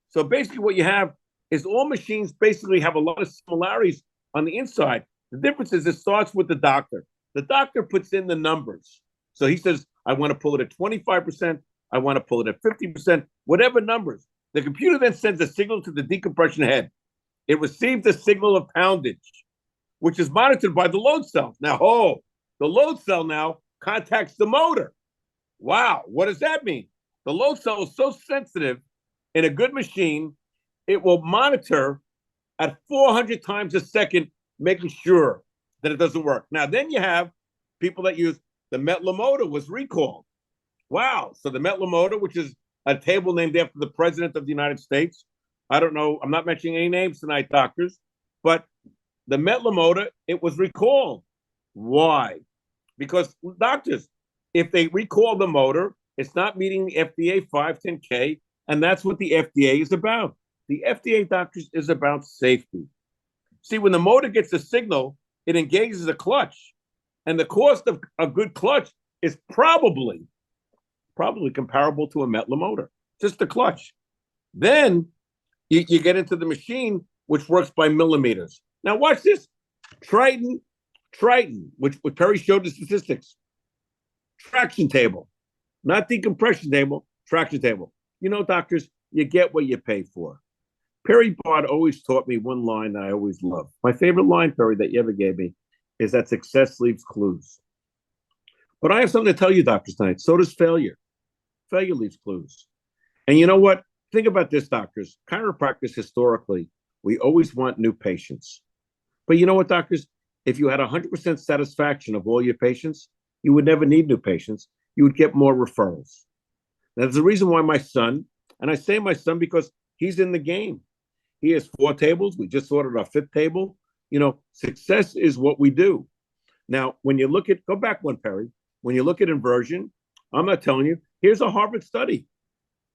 B: So basically what you have is all machines basically have a lot of similarities on the inside. The difference is it starts with the doctor. The doctor puts in the numbers. So he says, I want to pull it at 25%, I want to pull it at 50%, whatever numbers. The computer then sends a signal to the decompression head. It receives a signal of poundage, which is monitored by the load cell. Now, the load cell now contacts the motor. Wow, what does that mean? The load cell is so sensitive in a good machine, it will monitor at 400 times a second, making sure that it doesn't work. Now, then you have people that use the Metla motor was recalled. Wow. So the Metla motor, which is a table named after the President of the United States. I don't know. I'm not mentioning any names tonight, doctors, but the Metla motor, it was recalled. Why? Because doctors, if they recall the motor, it's not meeting the FDA 510K, and that's what the FDA is about. The FDA, doctors, is about safety. See, when the motor gets a signal, it engages the clutch, and the cost of a good clutch is probably comparable to a Metla motor, just the clutch. Then you get into the machine, which works by millimeters. Now watch this. Triton, which Perry showed the statistics. Traction table, not decompression table, traction table. You know, doctors, you get what you pay for. Perry Bard always taught me one line that I always loved. My favorite line, Perry, that you ever gave me is that success leaves clues. But I have something to tell you, doctors, tonight. So does failure. Failure leaves clues. And you know what? Think about this, doctors. Chiropractors, historically, we always want new patients. But you know what, doctors? If you had 100% satisfaction of all your patients, you would never need new patients. You would get more referrals. That's the reason why my son, and I say my son because he's in the game. He has 4 tables. We just ordered our 5th table. You know, success is what we do. Now, when you look at, go back one, Perry. When you look at inversion, I'm not telling you, here's a Harvard study.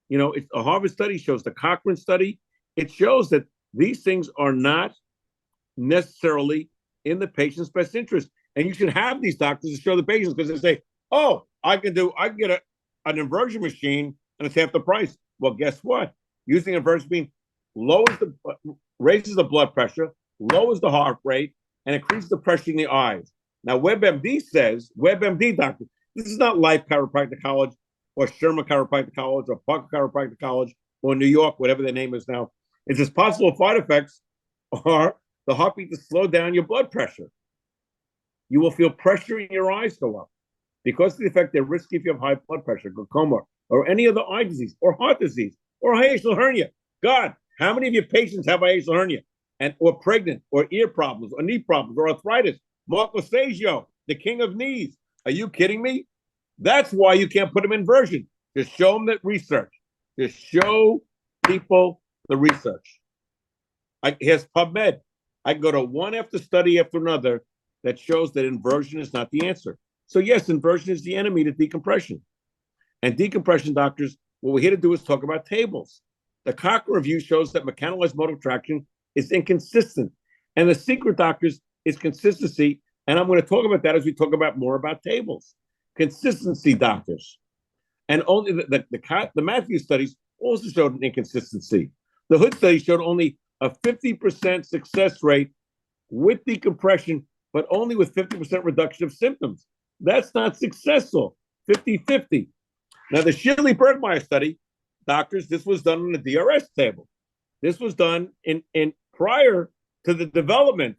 B: You know, it's a Harvard study shows the Cochrane study. It shows that these things are not necessarily in the patient's best interest. And you should have these doctors to show the patients because they say, oh, I can get an inversion machine and it's half the price. Well, guess what? Using inversion machine raises the blood pressure, lowers the heart rate, and increases the pressure in the eyes. Now, WebMD doctor, this is not Life Chiropractic College or Sherman Chiropractic College or Parker Chiropractic College or New York, whatever their name is now. It's just possible side effects are the heartbeat to slow down your blood pressure. You will feel pressure in your eyes go up. Because of the effect, they're risky if you have high blood pressure, glaucoma, or any other eye disease, or heart disease, or hiatal hernia. God, how many of your patients have hiatal hernia, or pregnant, or ear problems, or knee problems, or arthritis? Mark Lasagio, the king of knees. Are you kidding me? That's why you can't put them in inversion. Just show them that research. Just show people the research. Here's PubMed. I can go to one study after another that shows that inversion is not the answer. So yes, inversion is the enemy to decompression. And decompression doctors, what we're here to do is talk about tables. The Cochrane review shows that mechanized motor traction is inconsistent. And the secret, doctors, is consistency. And I'm going to talk about that as we talk about more about tables. Consistency, doctors. And only the Matthews studies also showed an inconsistency. The Hood study showed only a 50% success rate with decompression, but only with 50% reduction of symptoms. That's not successful. 50-50. Now, the Shirley-Bergmeyer study, doctors, this was done on the DRS table. This was done in prior to the development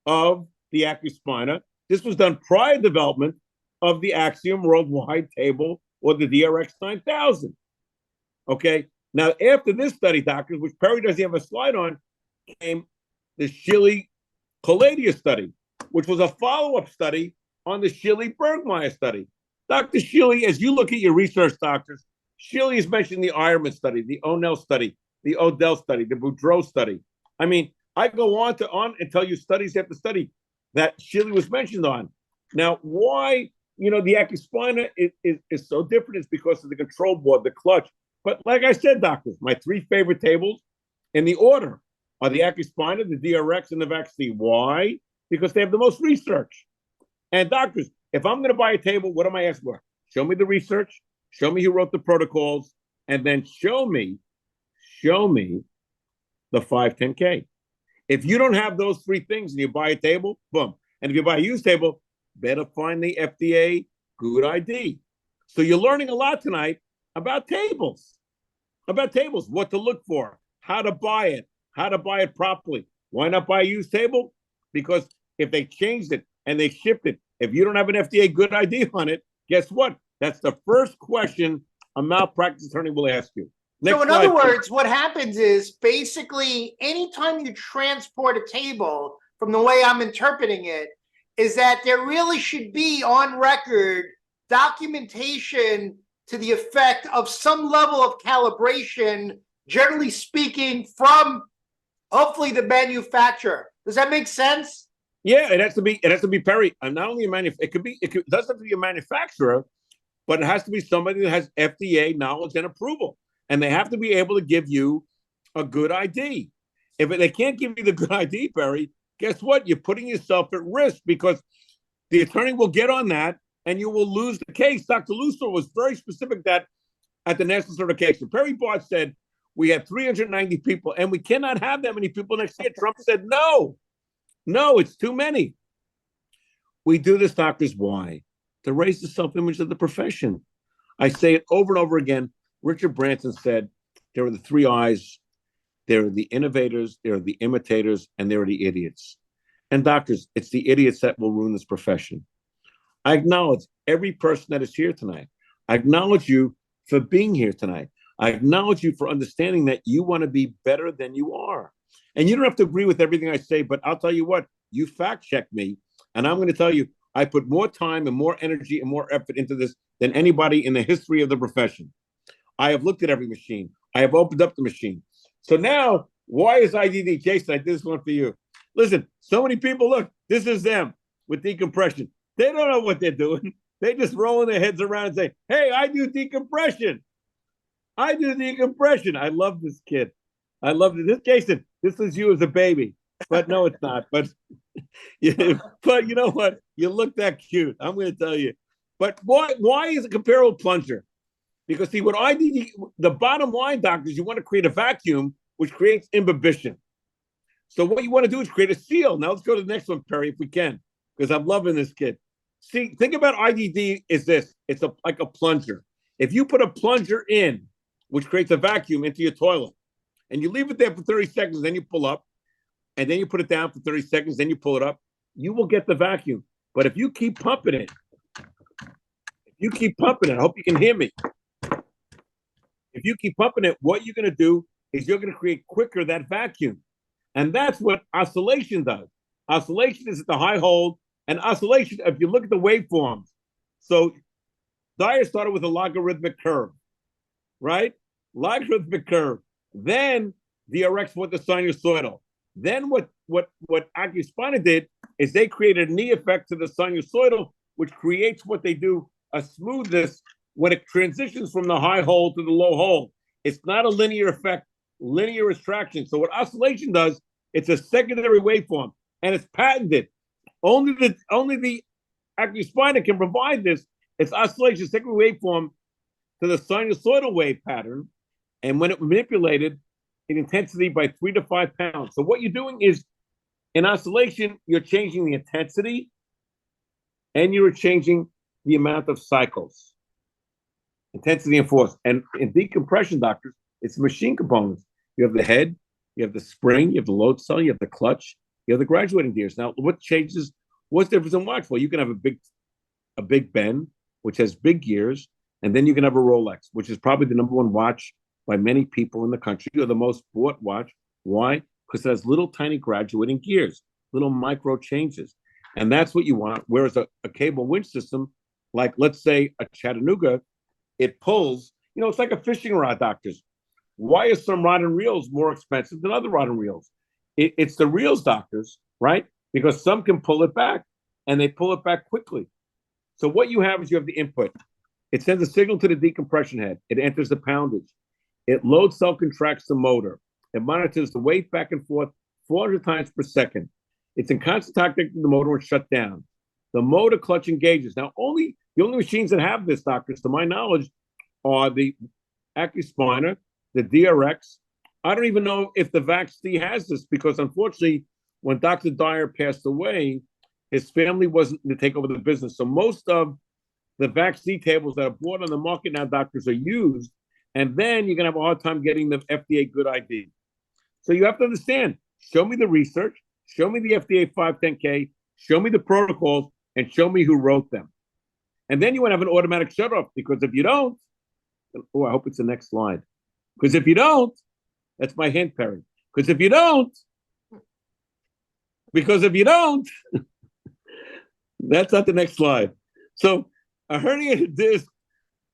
B: of the Accuspina. This was done prior to development of the Axiom Worldwide table or the DRX 9000. Okay. Now, after this study, doctors, which Perry doesn't have a slide on, came the Shirley-Colladia study, which was a follow-up study on the Shirley-Bergmeyer study. Dr. Shirley, as you look at your research, doctors, Shirley has mentioned the Ironman study, the O'Neill study, the Odell study, the Boudreau study. I mean, I go on and tell you studies after study that Shirley was mentioned on. Now, why, the Accuspina is so different is because of the control board, the clutch. But like I said, doctors, my 3 favorite tables in the order are the Accuspina, the DRX, and the Vaccine. Why? Because they have the most research. And doctors, if I'm going to buy a table, what am I asking for? Show me the research, show me who wrote the protocols, and then show me the 510K. If you don't have those 3 things and you buy a table, boom. And if you buy a used table, better find the FDA good ID. So you're learning a lot tonight about tables, what to look for, how to buy it properly. Why not buy a used table? Because if they changed it and they shipped it, if you don't have an FDA good ID on it, guess what? That's the first question a malpractice attorney will ask you.
A: So in other words, what happens is basically anytime you transport a table, from the way I'm interpreting it, is that there really should be on record documentation to the effect of some level of calibration, generally speaking, from hopefully the manufacturer. Does that make sense?
B: Yeah, it has to be Perry. And not only it doesn't have to be a manufacturer, but it has to be somebody that has FDA knowledge and approval. And they have to be able to give you a good ID. If they can't give you the good ID, Perry, guess what? You're putting yourself at risk because the attorney will get on that and you will lose the case. Dr. Lusser was very specific that at the national certification, Perry Bart said, we have 390 people and we cannot have that many people next year. Trump said, no, it's too many. We do this, doctors. Why? To raise the self-image of the profession. I say it over and over again. Richard Branson said, there are the three I's. There are the innovators, there are the imitators, and there are the idiots. And doctors, it's the idiots that will ruin this profession. I acknowledge every person that is here tonight. I acknowledge you for being here tonight. I acknowledge you for understanding that you want to be better than you are. And you don't have to agree with everything I say, but I'll tell you what, you fact check me, and I'm going to tell you, I put more time and more energy and more effort into this than anybody in the history of the profession. I have looked at every machine. I have opened up the machine. So now, why is IDD? Jason, I did this one for you. Listen, so many people, look, this is them with decompression. They don't know what they're doing. They just rolling their heads around and say, hey, I do decompression. I do decompression. I love this kid. I love this. Jason, this is you as a baby. But no, it's not. But, but you know what? You look that cute. I'm going to tell you. But why is it comparable plunger? Because see, what IDD, the bottom line, doctors, you want to create a vacuum which creates imbibition. So what you want to do is create a seal. Now let's go to the next one, Perry, if we can, because I'm loving this kid. See, think about IDD is this. It's like a plunger. If you put a plunger in, which creates a vacuum into your toilet, and you leave it there for 30 seconds, then you pull up, and then you put it down for 30 seconds, then you pull it up, you will get the vacuum. But if you keep pumping it, I hope you can hear me. If you keep pumping it, what you're going to do is you're going to create quicker that vacuum. And that's what oscillation does. Oscillation is at the high hold. And oscillation, if you look at the waveforms, so Dyer started with a logarithmic curve, right? Logarithmic curve. Then DRX went to sinusoidal. Then what Acuspina did is they created a knee effect to the sinusoidal, which creates what they do, a smoothness when it transitions from the high hold to the low hold. It's not a linear effect, linear extraction. So what oscillation does, it's a secondary waveform, and it's patented. Only the Acuspina can provide this. It's oscillation, secondary waveform to the sinusoidal wave pattern, and when it manipulated in intensity by 3 to 5 pounds. So what you're doing is, in oscillation, you're changing the intensity, and you're changing the amount of cycles. Intensity and force. And in decompression, doctors, it's machine components. You have the head, you have the spring, you have the load cell, you have the clutch, you have the graduating gears. Now, what changes? What's the difference in watch? Well, you can have a big Ben, which has big gears, and then you can have a Rolex, which is probably the number one watch by many people in the country, or the most bought watch. Why? Because it has little tiny graduating gears, little micro changes. And that's what you want. Whereas a cable winch system, like let's say a Chattanooga, it pulls, it's like a fishing rod, doctors. Why are some rod and reels more expensive than other rod and reels? It's the reels, doctors, right? Because some can pull it back, and they pull it back quickly. So what you have is you have the input. It sends a signal to the decompression head. It enters the poundage. It load cell contracts the motor. It monitors the weight back and forth 400 times per second. It's in constant contact with the motor and shut down. The motor clutch engages. Now, the only machines that have this, doctors, to my knowledge, are the Acuspina, the DRX. I don't even know if the VaxD has this because, unfortunately, when Dr. Dyer passed away, his family wasn't to take over the business. So most of the vaccine tables that are bought on the market now, doctors, are used, and then you're going to have a hard time getting the FDA good ID. So you have to understand, show me the research, show me the FDA 510K, show me the protocols, and show me who wrote them. And then you want to have an automatic shut-off, because if you don't, I hope it's the next slide. Because if you don't, that's my hint, Perry. Because if you don't, that's not the next slide. So a herniated disc,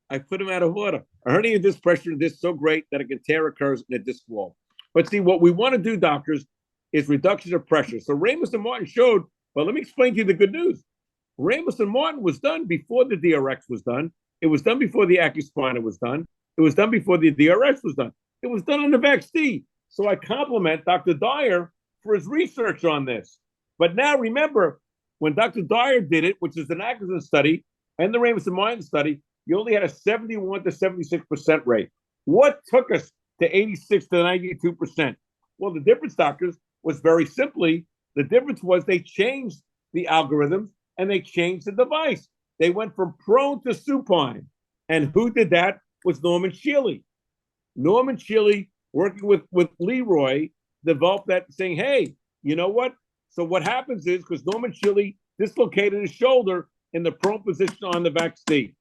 B: I put them out of order. A herniated disc pressure disc is so great that it can tear occurs in a disc wall. But see, what we want to do, doctors, is reduction of pressure. So Ramos and Martin showed, well, let me explain to you the good news. Ramos and Martin was done before the DRX was done. It was done before the AccuSpiner was done. It was done before the DRX was done. It was done on the VAC-D. So I compliment Dr. Dyer for his research on this. But now remember, when Dr. Dyer did it, which is an Atkinson study and the Ramos and Martin study, you only had a 71 to 76% rate. What took us to 86 to 92%? Well, the difference, doctors, was very simply, the difference was they changed the algorithms and they changed the device. They went from prone to supine. And who did that was Norman Shealy. Norman Shealy, working with Leroy, developed that, saying, hey, you know what? So what happens is, because Norman Shealy dislocated his shoulder in the prone position on the VAC-D.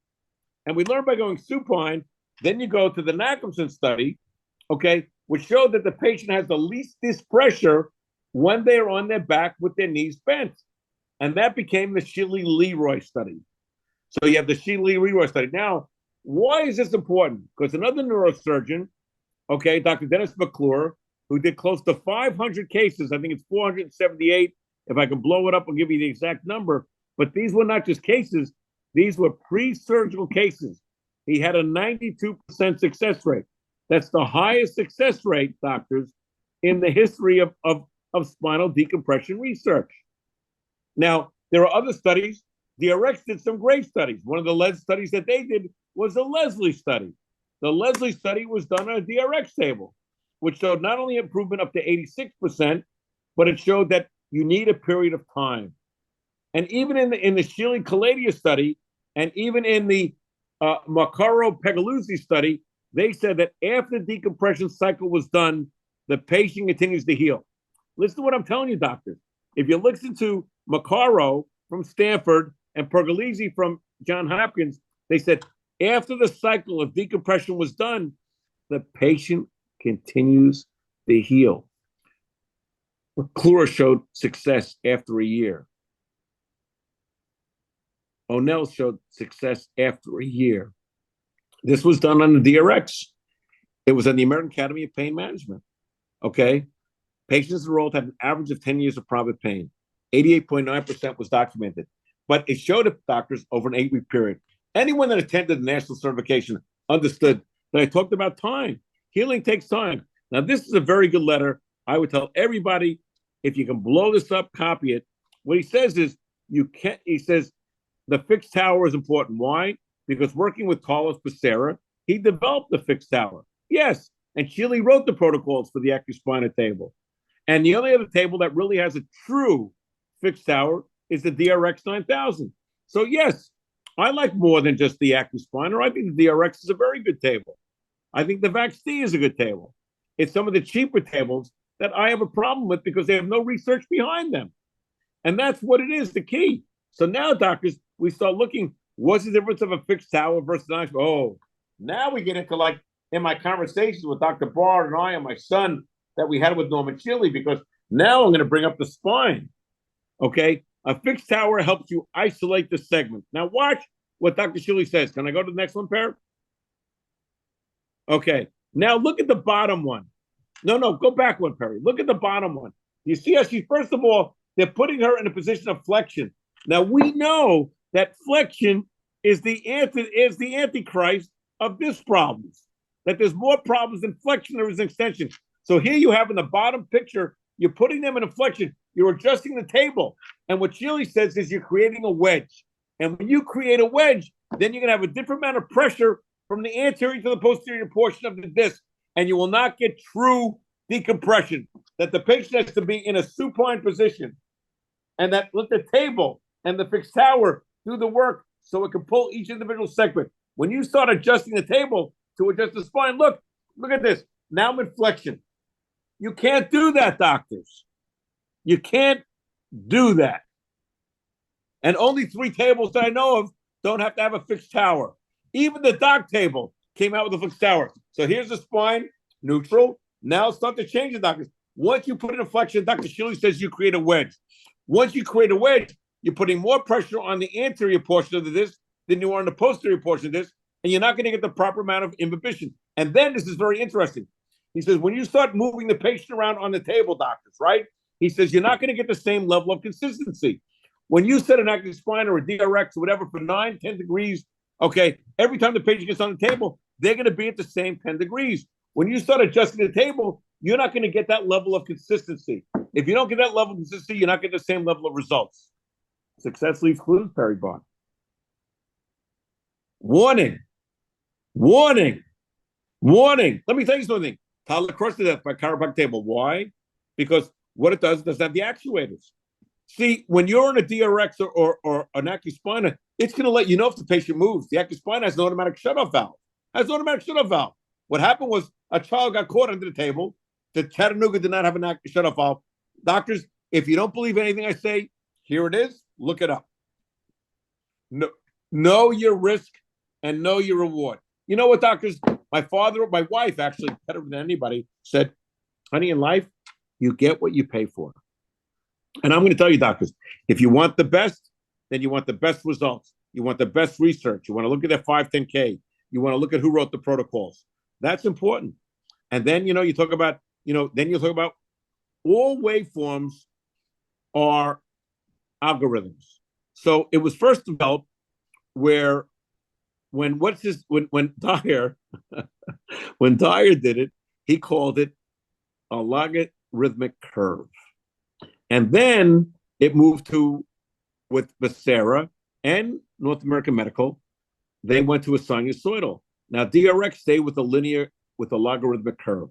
B: And we learned by going supine, then you go to the Atkinson study, okay, which showed that the patient has the least disc pressure when they are on their back with their knees bent. And that became the Shealy-Leroy study. So you have the Shealy-Leroy study. Now, why is this important? Because another neurosurgeon, okay, Dr. Dennis McClure, who did close to 500 cases, I think it's 478. If I can blow it up, I'll give you the exact number. But these were not just cases. These were pre-surgical cases. He had a 92% success rate. That's the highest success rate, doctors, in the history of spinal decompression research. Now, there are other studies. DRX did some great studies. One of the lead studies that they did was the Leslie study. The Leslie study was done on a DRX table, which showed not only improvement up to 86%, but it showed that you need a period of time. And even in the Shealy-Caladia study, and even in the Maccaro-Pegoluzzi study, they said that after the decompression cycle was done, the patient continues to heal. Listen to what I'm telling you, doctors. If you listen to Maccaro from Stanford and Pergolesi from Johns Hopkins, they said after the cycle of decompression was done, the patient continues to heal. McClure showed success after a year. O'Neill showed success after a year. This was done on the DRX. It was on the American Academy of Pain Management. Okay? Patients enrolled had an average of 10 years of private pain. 88.9% was documented. But it showed up, doctors, over an 8-week period. Anyone that attended the national certification understood that I talked about time. Healing takes time. Now, this is a very good letter. I would tell everybody, if you can blow this up, copy it. What he says is, he says, the fixed tower is important. Why? Because working with Carlos Becerra, he developed the fixed tower. Yes, and Shealy wrote the protocols for the AccuSpiner table. And the only other table that really has a true fixed tower is the DRX 9000. So yes, I like more than just the AccuSpiner. I think the DRX is a very good table. I think the VAC-D is a good table. It's some of the cheaper tables that I have a problem with because they have no research behind them. And that's what it is, the key. So now, doctors, we start looking, what's the difference of a fixed tower versus an actual? Oh, now we get into, like, in my conversations with Dr. Barr and I and my son that we had with Norman Shealy, because now I'm going to bring up the spine. Okay? A fixed tower helps you isolate the segment. Now watch what Dr. Shealy says. Can I go to the next one, Per? Okay. Now look at the bottom one. No, go back one, Perry. Look at the bottom one. You see how she, first of all, they're putting her in a position of flexion. Now we know that flexion is the antichrist of disc problems. That there's more problems in flexion than there is extension. So here you have in the bottom picture, you're putting them in a flexion. You're adjusting the table. And what Shealy says is you're creating a wedge. And when you create a wedge, then you're going to have a different amount of pressure from the anterior to the posterior portion of the disc. And you will not get true decompression. That the patient has to be in a supine position. And that let the table and the fixed tower do the work so it can pull each individual segment. When you start adjusting the table to adjust the spine, look at this. Now I'm in flexion. You can't do that, doctors. You can't do that. And only 3 tables that I know of don't have to have a fixed tower. Even the dock table came out with a fixed tower. So here's the spine, neutral. Now start to change the doctors. Once you put in a flexion, Dr. Shilley says you create a wedge. Once you create a wedge, you're putting more pressure on the anterior portion of the disc than you are on the posterior portion of this, and you're not going to get the proper amount of imbibition. And then this is very interesting. He says, when you start moving the patient around on the table, doctors, right? He says, you're not going to get the same level of consistency. When you set an active spine or a DRX or whatever for 9, 10 degrees, okay, every time the patient gets on the table, they're going to be at the same 10 degrees. When you start adjusting the table, you're not going to get that level of consistency. If you don't get that level of consistency, you're not getting the same level of results. Success leaves clues, Perry Bond. Warning. Warning. Warning. Let me tell you something. Tyler crushed to death by chiropractic table. Why? Because what it doesn't have the actuators. See, when you're on a DRX or an AcuSpina, it's going to let you know if the patient moves. The AcuSpina has an automatic shutoff valve. What happened was a child got caught under the table. The Chattanooga did not have an shutoff valve. Doctors, if you don't believe anything I say, here it is. Look it up. Know your risk and know your reward. You know what, doctors? My wife, actually, better than anybody, said, honey, in life, you get what you pay for. And I'm going to tell you, doctors, if you want the best, then you want the best results. You want the best research. You want to look at that 510K. You want to look at who wrote the protocols. That's important. And then, you talk about, all waveforms are algorithms. So it was first developed where when Dyer when Dyer did it, he called it a logarithmic curve. And then it moved to, with Becerra and North American Medical, they went to a sinusoidal. Now DRX stayed with a logarithmic curve.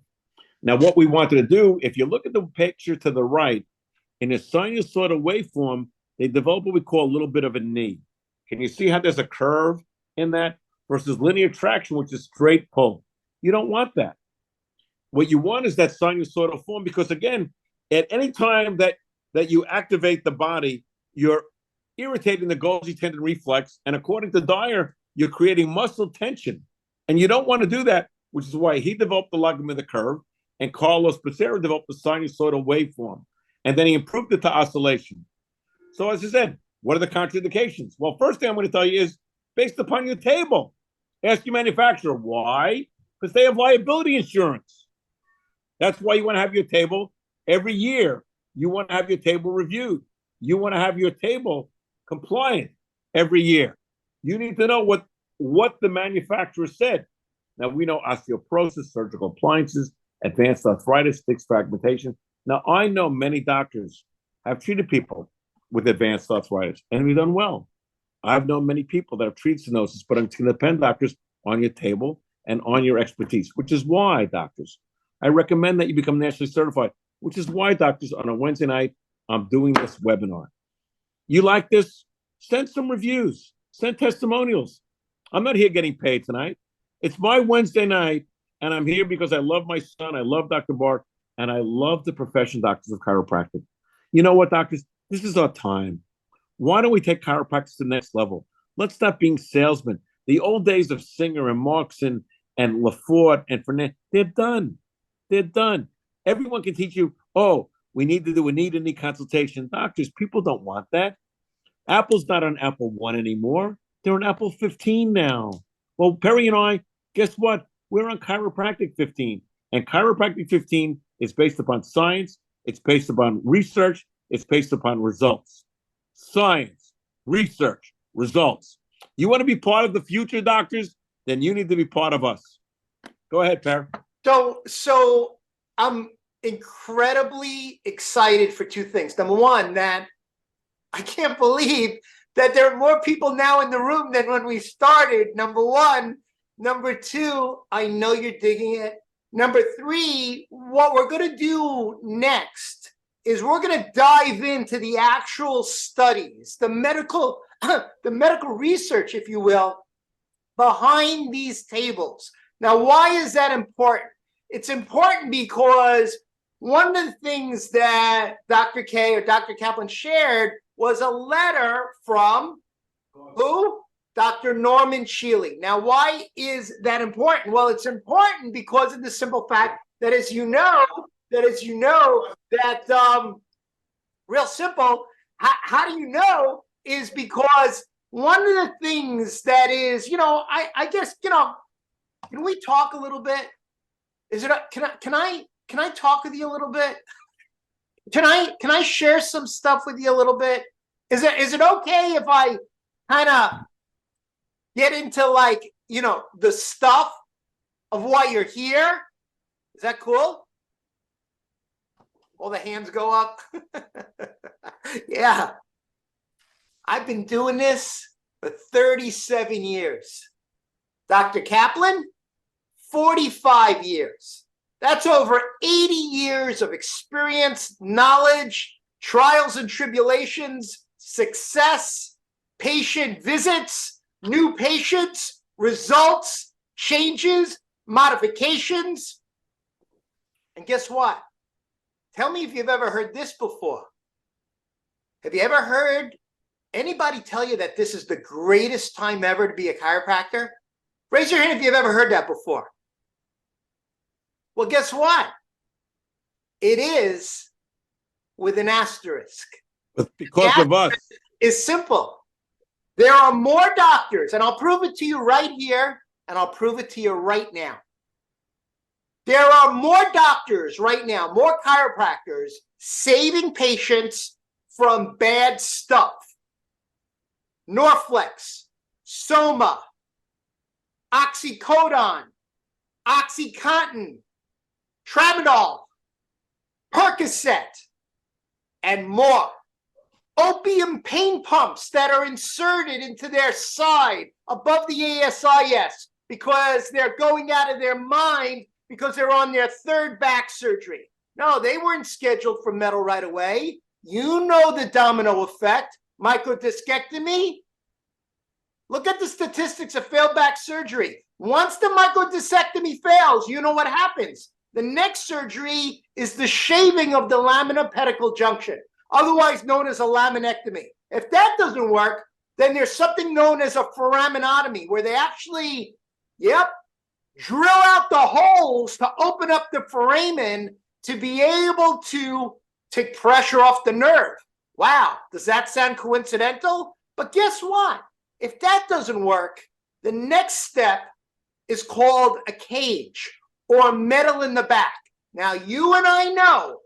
B: Now what we wanted to do, if you look at the picture to the right, in a sinusoidal waveform, they develop what we call a little bit of a knee. Can you see how there's a curve in that versus linear traction, which is straight pull? You don't want that. What you want is that sinusoidal form, because again, at any time that you activate the body, you're irritating the Golgi tendon reflex, and according to Dyer, you're creating muscle tension, and you don't want to do that, which is why he developed the logarithmic curve, and Carlos Becerra developed the sinusoidal waveform, and then he improved it to oscillation. So as I said, what are the contraindications? Well, first thing I'm going to tell you is based upon your table. Ask your manufacturer. Why? Because they have liability insurance. That's why you want to have your table every year. You want to have your table reviewed. You want to have your table compliant every year. You need to know what the manufacturer said. Now, we know osteoporosis, surgical appliances, advanced arthritis, disc fragmentation. Now, I know many doctors have treated people with advanced arthritis, and we've done well. I've known many people that have treated stenosis, but it's going to depend, doctors, on your table and on your expertise, which is why, doctors, I recommend that you become nationally certified, which is why, doctors, on a Wednesday night, I'm doing this webinar. You like this? Send some reviews. Send testimonials. I'm not here getting paid tonight. It's my Wednesday night, and I'm here because I love my son, I love Dr. Bart, and I love the profession, doctors, of chiropractic. You know what, doctors? This is our time. Why don't we take chiropractic to the next level? Let's stop being salesmen. The old days of Singer and Markson and Lafort and Fernandez, they're done. They're done. Everyone can teach you, oh, we need to do a knee-to-knee consultation. Doctors, people don't want that. Apple's not on Apple 1 anymore. They're on Apple 15 now. Well, Perry and I, guess what? We're on Chiropractic 15. And Chiropractic 15 is based upon science. It's based upon research. It's based upon results. Science, research, results. You want to be part of the future, doctors? Then you need to be part of us. Go ahead, Perry.
A: So I'm incredibly excited for two things. Number one, that I can't believe that there are more people now in the room than when we started. Number one. Number two, I know you're digging it. Number three, what we're going to do next is we're going to dive into the actual studies, the medical research, if you will, behind these tables. Now, why is that important? It's important because one of the things that Dr. K or Dr. Kaplan shared was a letter from who? Dr. Norman Shealy. Now, why is that important? Well, it's important because of the simple fact that, as you know, real simple, how do you know? Is because one of the things that is, I guess, can we talk a little bit? Can I talk with you a little bit? Can I share some stuff with you a little bit? Is it okay if I kind of get into the stuff of why you're here? Is that cool? All the hands go up. Yeah. I've been doing this for 37 years. Dr. Kaplan, 45 years. That's over 80 years of experience, knowledge, trials and tribulations, success, patient visits, new patients, results, changes, modifications. And guess what? Tell me if you've ever heard this before. Have you ever heard anybody tell you that this is the greatest time ever to be a chiropractor? Raise your hand if you've ever heard that before. Well, guess what? It is with an asterisk.
B: Because of us.
A: It's simple. There are more doctors, and I'll prove it to you right here, and I'll prove it to you right now. There are more doctors right now, more chiropractors saving patients from bad stuff. Norflex, Soma, oxycodone, OxyContin, Tramadol, Percocet, and more. Opium pain pumps that are inserted into their side above the ASIS because they're going out of their mind because they're on their third back surgery. No, they weren't scheduled for metal right away. You know the domino effect. Microdiscectomy. Look at the statistics of failed back surgery. Once the microdiscectomy fails, you know what happens. The next surgery is the shaving of the lamina pedicle junction, otherwise known as a laminectomy. If that doesn't work, then there's something known as a foraminotomy, where they actually, drill out the holes to open up the foramen to be able to take pressure off the nerve. Wow, does that sound coincidental? But guess what? If that doesn't work, the next step is called a cage or metal in the back. Now, you and I know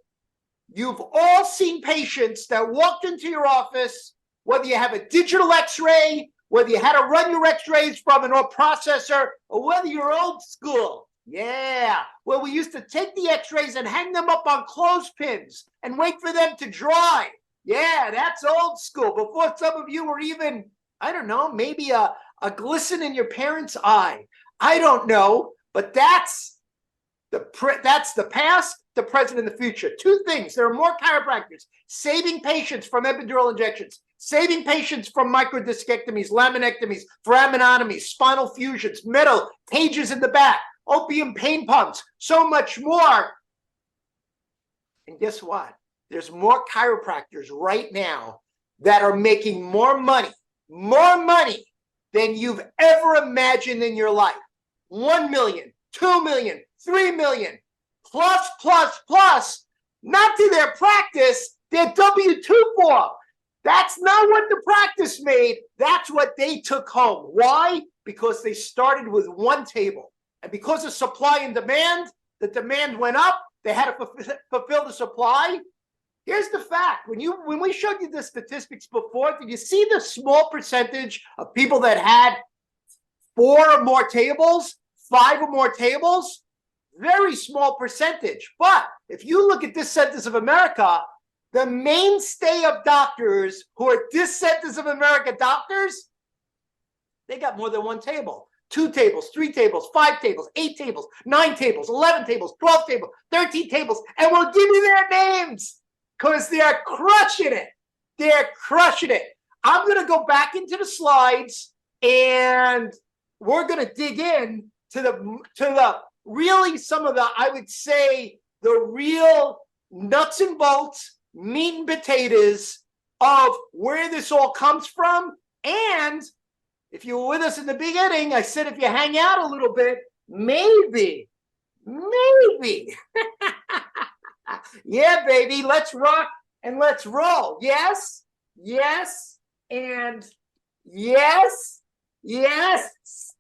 A: you've all seen patients that walked into your office, whether you have a digital x-ray, whether you had to run your x-rays from an old processor, or whether you're old school. Yeah, well, we used to take the x-rays and hang them up on clothespins and wait for them to dry. Yeah, that's old school. Before some of you were even, I don't know, maybe a glisten in your parents' eye. I don't know, but that's the past, the present, and the future. Two things. There are more chiropractors saving patients from epidural injections, saving patients from microdiscectomies, laminectomies, foraminotomies, spinal fusions, metal, cages in the back, opium pain pumps, so much more. And guess what? There's more chiropractors right now that are making more money than you've ever imagined in your life. 1 million, 2 million, 3 million, plus, not to their practice, their W-2 form. That's not what the practice made. That's what they took home. Why? Because they started with one table. And because of supply and demand, the demand went up. They had to fulfill the supply. Here's the fact. When we showed you the statistics before, did you see the small percentage of people that had 4 or more tables, 5 or more tables? Very small percentage. But if you look at this Centers of America, the mainstay of doctors who are this Centers of America doctors, they got more than one table. 2 tables, 3 tables, 5 tables, 8 tables, 9 tables, 11 tables, 12 tables, 13 tables, and we'll give you their names. because they're crushing it. They're crushing it. I'm going to go back into the slides and we're going to dig in to the really some of the, I would say, the real nuts and bolts, meat and potatoes of where this all comes from. And if you were with us in the beginning, I said if you hang out a little bit, maybe. Yeah, baby, let's rock and let's roll. Yes, yes, and yes, yes,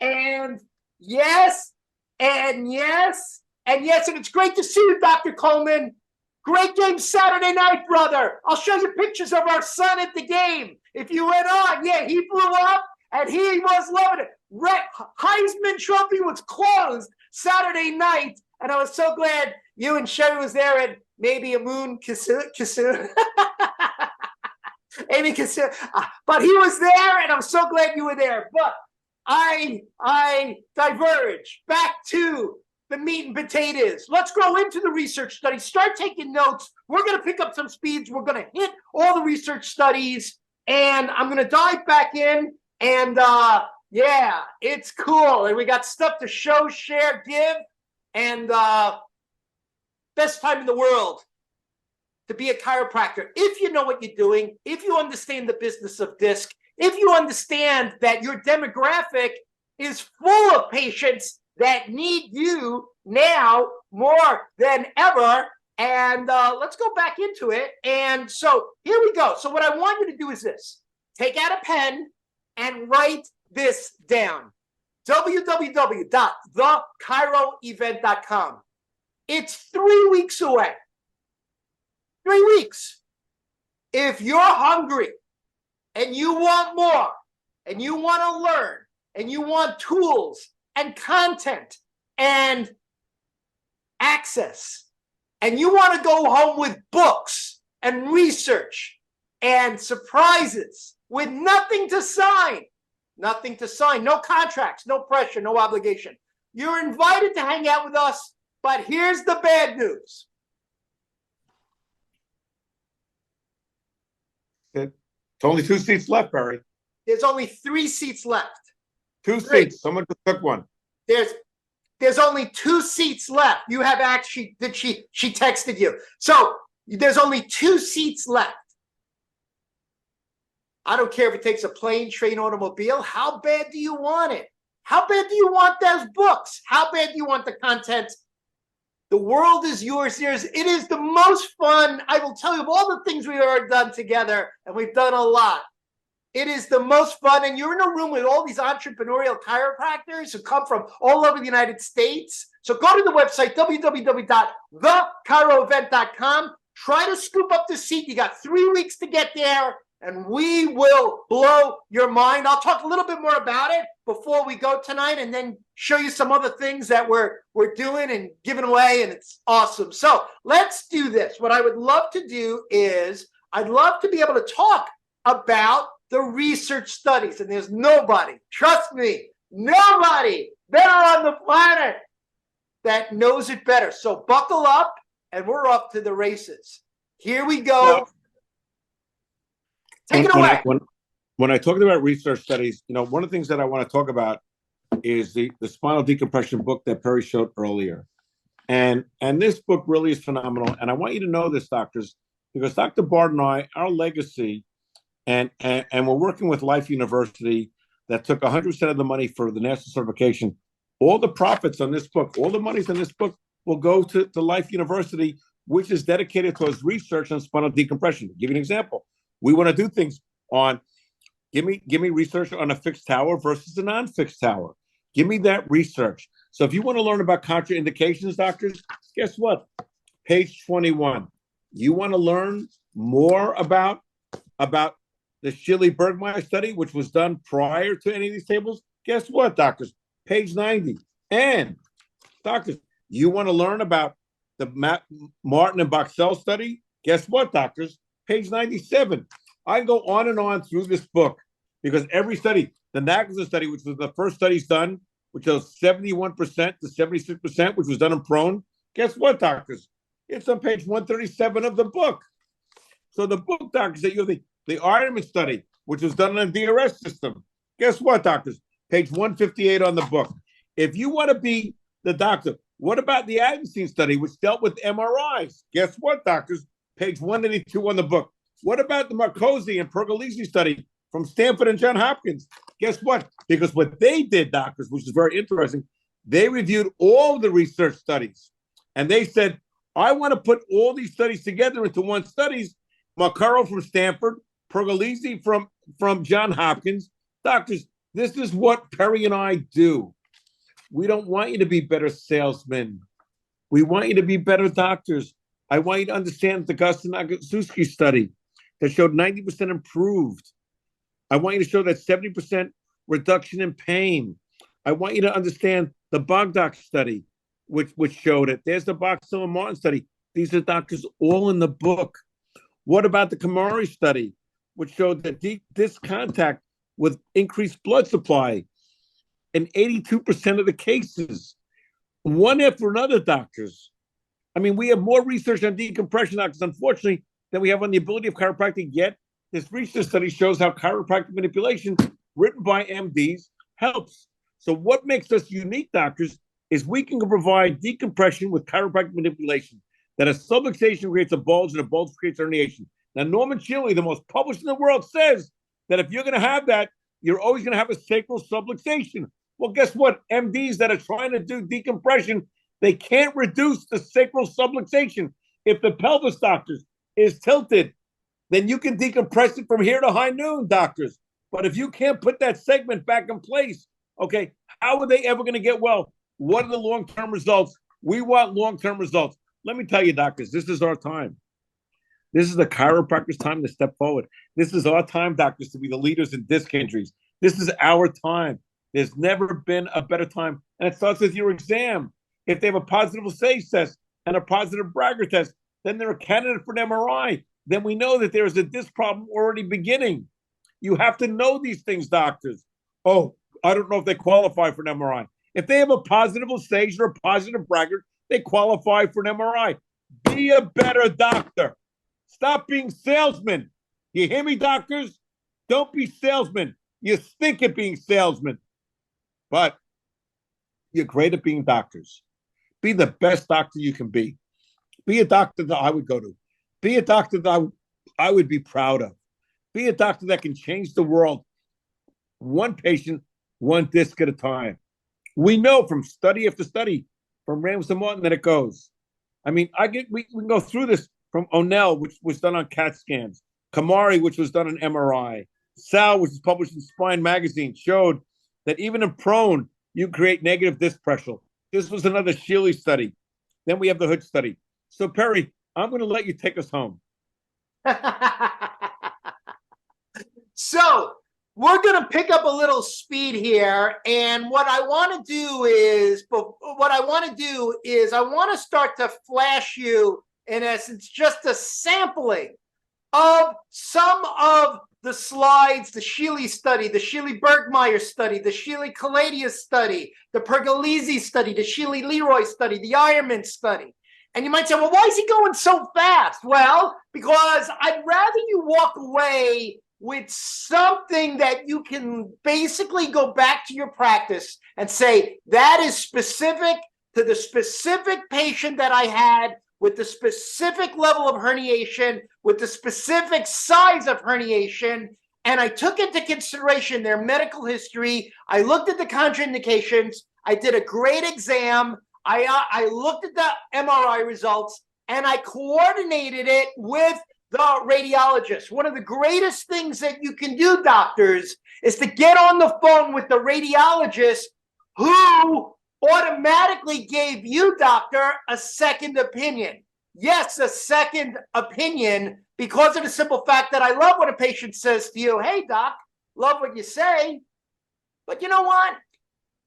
A: and yes, and yes, and yes. And it's great to see you, Dr. Coleman. Great game Saturday night, brother. I'll show you pictures of our son at the game. If you went on, yeah, he blew up and he was loving it. Heisman Trophy was closed Saturday night, and I was so glad you and Sherry was there, and maybe a moon Kasu. Amy Kasu. But he was there, and I'm so glad you were there. But I diverge back to the meat and potatoes. Let's go into the research studies. Start taking notes. We're going to pick up some speeds. We're going to hit all the research studies, and I'm going to dive back in. And yeah, it's cool. And we got stuff to show, share, give, and best time in the world to be a chiropractor. If you know what you're doing, if you understand the business of disc, if you understand that your demographic is full of patients that need you now more than ever. And let's go back into it. And so here we go. So what I want you to do is this. Take out a pen and write this down. www.thecheiroevent.com. It's 3 weeks away. 3 weeks. If you're hungry and you want more and you want to learn and you want tools and content and access, and you want to go home with books and research and surprises with nothing to sign, no contracts, no pressure, no obligation. You're invited to hang out with us, but here's the bad news.
B: It's only 2 seats left, Barry.
A: There's only 3 seats left.
B: 2 seats. Someone just took one.
A: There's only 2 seats left. You have actually, she texted you. So there's only 2 seats left. I don't care if it takes a plane, train, automobile. How bad do you want it? How bad do you want those books? How bad do you want the content? The world is yours. It is the most fun. I will tell you of all the things we've ever done together, and we've done a lot. It is the most fun, and you're in a room with all these entrepreneurial chiropractors who come from all over the United States. So go to the website, www.thecheiroevent.com. Try to scoop up the seat. You got 3 weeks to get there, and we will blow your mind. I'll talk a little bit more about it before we go tonight, and then show you some other things that we're doing and giving away, and it's awesome. So let's do this. What I would love to do is I'd love to be able to talk about the research studies, and there's nobody, trust me, nobody better on the planet that knows it better. So buckle up, and we're off to the races. Here we go.
B: Now,
A: take it away.
B: When I talked about research studies, one of the things that I want to talk about is the spinal decompression book that Perry showed earlier. And this book really is phenomenal. And I want you to know this, doctors, because Dr. Bart and I, our legacy, and we're working with Life University that took 100% of the money for the national certification. All the profits on this book, all the monies in this book will go to Life University, which is dedicated towards research on spinal decompression. I'll give you an example. We want to do things on, give me research on a fixed tower versus a non-fixed tower. Give me that research. So if you want to learn about contraindications, doctors, guess what? Page 21. You want to learn more about the Shilley-Bergmeyer study, which was done prior to any of these tables? Guess what, doctors? Page 90. And doctors, you want to learn about the Martin and Boxell study? Guess what, doctors? Page 97. I go on and on through this book because every study, the Nagler study, which was the first studies done, which was 71% to 76%, which was done in prone. Guess what, doctors? It's on page 137 of the book. So the book, doctors, that you have the Ironman study, which was done on a DRS system. Guess what, doctors? Page 158 on the book. If you want to be the doctor, what about the Agenstein study, which dealt with MRIs? Guess what, doctors? Page 182 on the book. What about the Marcosi and Pergolesi study from Stanford and Johns Hopkins? Guess what? Because what they did, doctors, which is very interesting, they reviewed all the research studies. And they said, I want to put all these studies together into one studies. Marcaro from Stanford, Pergolesi from Johns Hopkins. Doctors, this is what Perry and I do. We don't want you to be better salesmen. We want you to be better doctors. I want you to understand the Gustin Nagasuski study that showed 90% improved. I want you to show that 70% reduction in pain. I want you to understand the Bogdach study, which showed it. There's the Boxell and Martin study. These are doctors all in the book. What about the Kamari study, which showed that this contact with increased blood supply in 82% of the cases, one after another, doctors. I mean, we have more research on decompression, doctors, unfortunately, than we have on the ability of chiropractic yet. This research study shows how chiropractic manipulation written by MDs helps. So what makes us unique, doctors, is we can provide decompression with chiropractic manipulation. That a subluxation creates a bulge and a bulge creates herniation. Now, Norman Shealy, the most published in the world, says that if you're going to have that, you're always going to have a sacral subluxation. Well, guess what? MDs that are trying to do decompression, they can't reduce the sacral subluxation. If the pelvis, doctors, is tilted, then you can decompress it from here to high noon, doctors. But if you can't put that segment back in place, okay, how are they ever going to get well? What are the long-term results? We want long-term results. Let me tell you, doctors, this is our time. This is the chiropractor's time to step forward. This is our time, doctors, to be the leaders in disc injuries. This is our time. There's never been a better time. And it starts with your exam. If they have a positive SAGE test and a positive Bragger test, then they're a candidate for an MRI. Then we know that there is a disc problem already beginning. You have to know these things, doctors. Oh, I don't know if they qualify for an MRI. If they have a positive SAGE or a positive Bragger, they qualify for an MRI. Be a better doctor. Stop being salesmen. You hear me, doctors? Don't be salesmen. You stink at being salesmen. But you're great at being doctors. Be the best doctor you can be. Be a doctor that I would go to. Be a doctor that I would be proud of. Be a doctor that can change the world one patient, one disc at a time. We know from study after study, from Rams to Martin, that it goes. I mean, we can go through this from O'Neill, which was done on CAT scans, Kamari, which was done on MRI, Sal, which was published in Spine magazine, showed that even in prone, you create negative disc pressure. This was another Shealy study. Then we have the Hood study. So, Perry, I'm going to let you take us home.
A: So we're going to pick up a little speed here. And what I want to do is I want to start to flash you, in essence, just a sampling of some of the slides, the Shealy study, the Shealy-Bergmeyer study, the Shealy-Caladius study, the Pergolesi study, the Shealy-Leroy study, the Ironman study. And you might say, well, why is he going so fast? Well, because I'd rather you walk away with something that you can basically go back to your practice and say, that is specific to the specific patient that I had, with the specific level of herniation, with the specific size of herniation, and I took into consideration their medical history. I looked at the contraindications. I did a great exam. I looked at the MRI results, and I coordinated it with the radiologist. One of the greatest things that you can do, doctors, is to get on the phone with the radiologist who automatically gave you, doctor, a second opinion. Yes, a second opinion, because of the simple fact that I love when a patient says to you, hey, doc, love what you say, but you know what?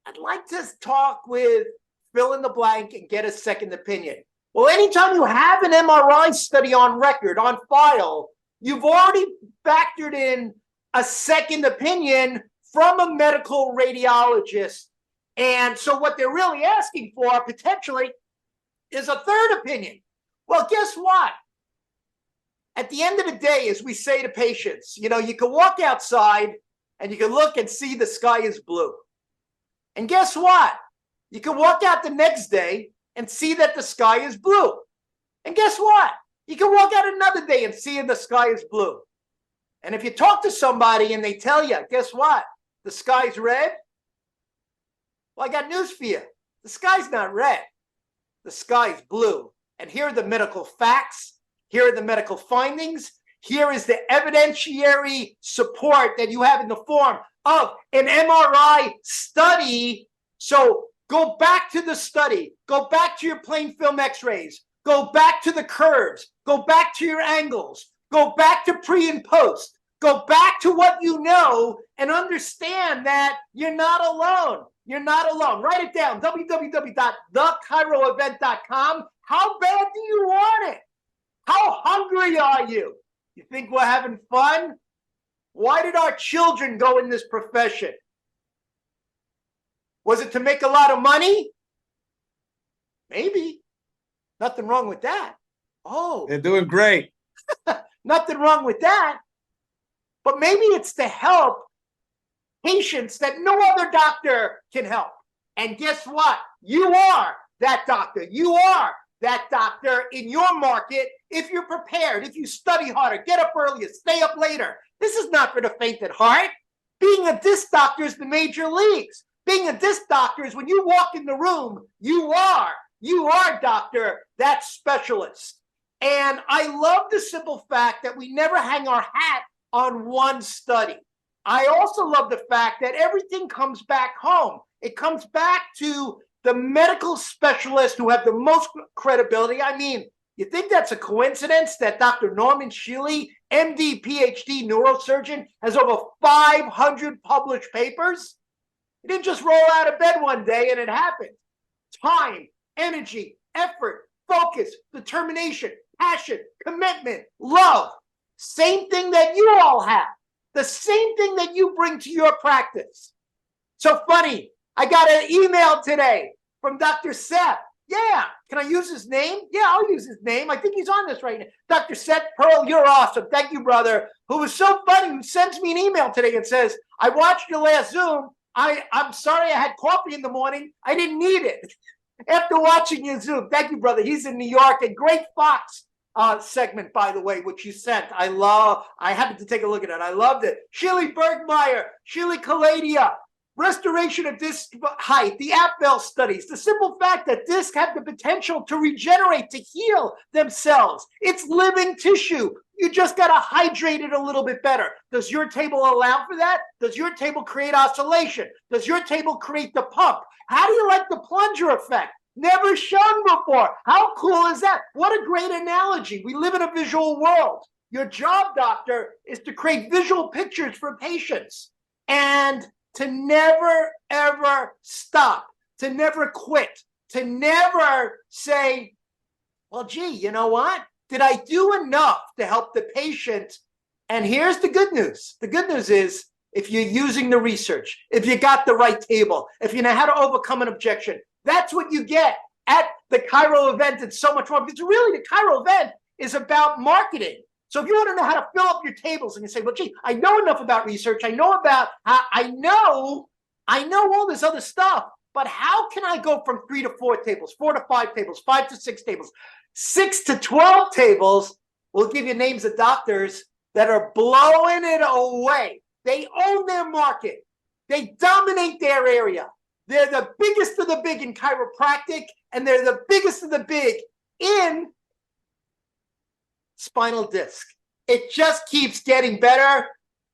A: I'd like to talk with fill in the blank and get a second opinion. Well, anytime you have an MRI study on record, on file, you've already factored in a second opinion from a medical radiologist. And so what they're really asking for potentially is a third opinion. Well, guess what? At the end of the day, as we say to patients, you can walk outside and you can look and see the sky is blue. And guess what? You can walk out the next day and see that the sky is blue. And guess what? You can walk out another day and see the sky is blue. And if you talk to somebody and they tell you, guess what? The sky's red. Well, I got news for you. The sky's not red. The sky's blue. And here are the medical facts. Here are the medical findings. Here is the evidentiary support that you have in the form of an MRI study. So go back to the study. Go back to your plain film x-rays. Go back to the curves. Go back to your angles. Go back to pre and post. Go back to what you know and understand that you're not alone. You're not alone. Write it down, www.thechiroevent.com. How bad do you want it? How hungry are you? You think we're having fun? Why did our children go in this profession? Was it to make a lot of money? Maybe. Nothing wrong with that. Oh,
B: They're doing great.
A: nothing wrong with that. But maybe it's to help patients that no other doctor can help. And guess what? You are that doctor. You are that doctor in your market if you're prepared, if you study harder, get up earlier, stay up later. This is not for the faint at heart. Being a disc doctor is the major leagues. Being a disc doctor is when you walk in the room, you are doctor, that specialist. And I love the simple fact that we never hang our hat on one study. I also love the fact that everything comes back home. It comes back to the medical specialists who have the most credibility. I mean, you think that's a coincidence that Dr. Norman Shealy, MD, PhD, neurosurgeon, has over 500 published papers? He didn't just roll out of bed one day and it happened. Time, energy, effort, focus, determination, passion, commitment, love. Same thing that you all have. The same thing that you bring to your practice. So funny, I got an email today from Dr. Seth. Yeah, can I use his name? Yeah, I'll use his name. I think he's on this right now. Dr. Seth Pearl, you're awesome. Thank you, brother. Who was so funny, who sends me an email today and says, I watched your last Zoom. I'm sorry I had coffee in the morning. I didn't need it. After watching your Zoom. Thank you, brother. He's in New York. A great Fox segment, by the way, which you sent. I happened to take a look at it. I loved it. Shealy Bergmeyer, Shealy Caladia, restoration of disc height, the Apfel studies, the simple fact that discs have the potential to regenerate, to heal themselves. It's living tissue. You just got to hydrate it a little bit better. Does your table allow for that? Does your table create oscillation? Does your table create the pump? How do you like the plunger effect? Never shown before. How cool is that? What a great analogy. We live in a visual world. Your job, doctor, is to create visual pictures for patients and to never, ever stop, to never quit, to never say, well, gee, you know what? Did I do enough to help the patient? And here's the good news. The good news is if you're using the research, if you got the right table, if you know how to overcome an objection, that's what you get at the Chiro event and so much more. Because really, the Chiro event is about marketing. So if you want to know how to fill up your tables and you say, well, gee, I know enough about research. I know about how I know all this other stuff. But how can I go from 3 to 4 tables, 4 to 5 tables, 5 to 6 tables, 6 to 12 tables? We'll give you names of doctors that are blowing it away. They own their market. They dominate their area. They're the biggest of the big in chiropractic, and they're the biggest of the big in spinal disc. It just keeps getting better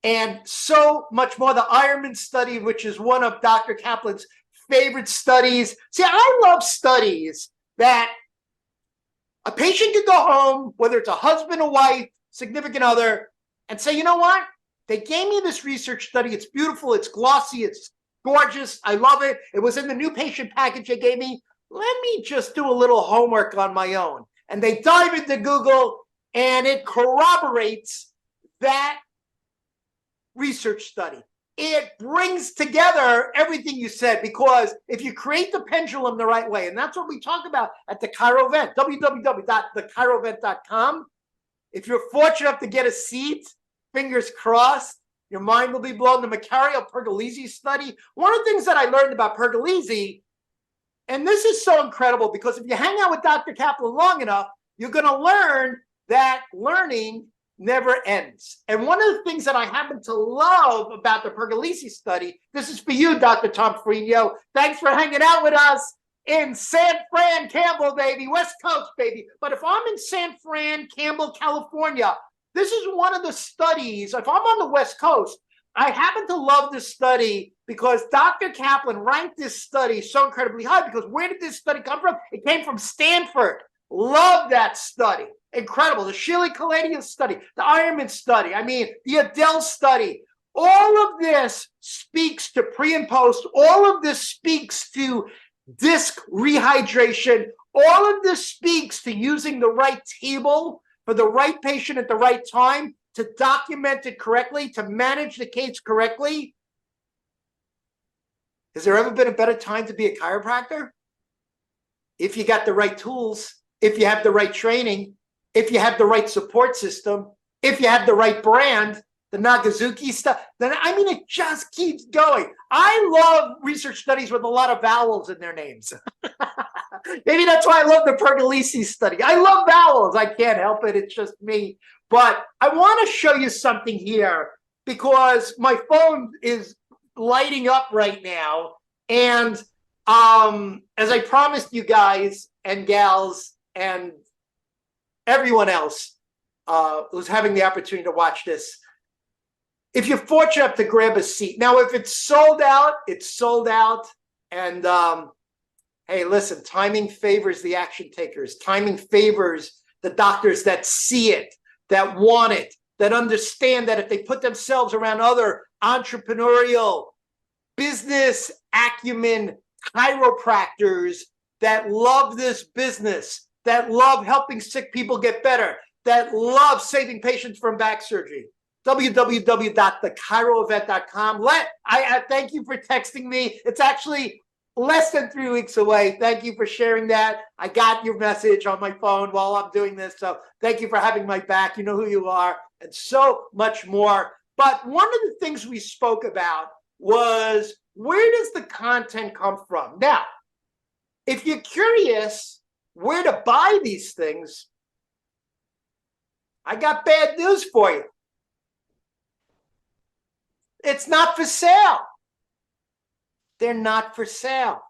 A: and so much more. The Ironman study, which is one of Dr. Kaplan's favorite studies. See, I love studies that a patient can go home, whether it's a husband, a wife, significant other, and say, you know what? They gave me this research study. It's beautiful. It's glossy. It's gorgeous. I love it. It was in the new patient package they gave me. Let me just do a little homework on my own. And they dive into Google, and it corroborates that research study. it brings together everything you said, because if you create the pendulum the right way, and that's what we talk about at the Chiro Event, www.thechiroevent.com. If you're fortunate enough to get a seat, fingers crossed, your mind will be blown. The Macario Pergolesi study. One of the things that I learned about Pergolesi, and this is so incredible, because if you hang out with Dr. Kaplan long enough, you're going to learn that learning never ends. And one of the things that I happen to love about the Pergolesi study, this is for you, Dr. Tom Frigno. Thanks for hanging out with us in San Fran, Campbell, baby, West Coast, baby. But if I'm in San Fran, Campbell, California, this is one of the studies. If I'm on the West Coast, I happen to love this study because Dr. Kaplan ranked this study so incredibly high, because where did this study come from? It came from Stanford. Love that study. Incredible. The Sheila Kaladian study, the Ironman study, I mean, the Adele study. All of this speaks to pre and post. All of this speaks to disc rehydration. All of this speaks to using the right table for the right patient at the right time, to document it correctly, to manage the case correctly. Has there ever been a better time to be a chiropractor? If you got the right tools, if you have the right training, if you have the right support system, if you have the right brand, the Nagazuki stuff, then I mean, it just keeps going. I love research studies with a lot of vowels in their names. Maybe that's why I love the Pergolesi study. I love vowels. I can't help it. It's just me. But I want to show you something here, because my phone is lighting up right now. And as I promised you guys and gals and everyone else who's having the opportunity to watch this, if you're fortunate enough to grab a seat. Now, if it's sold out, it's sold out. And hey, listen, timing favors the action takers. Timing favors the doctors that see it, that want it, that understand that if they put themselves around other entrepreneurial, business acumen chiropractors that love this business, that love helping sick people get better, that love saving patients from back surgery. www.thechiroevent.com. I thank you for texting me. It's actually less than 3 weeks away. Thank you for sharing that. I got your message on my phone while I'm doing this. So thank you for having my back. You know who you are, and so much more. But one of the things we spoke about was, where does the content come from? Now, if you're curious where to buy these things, I got bad news for you. It's not for sale. They're not for sale.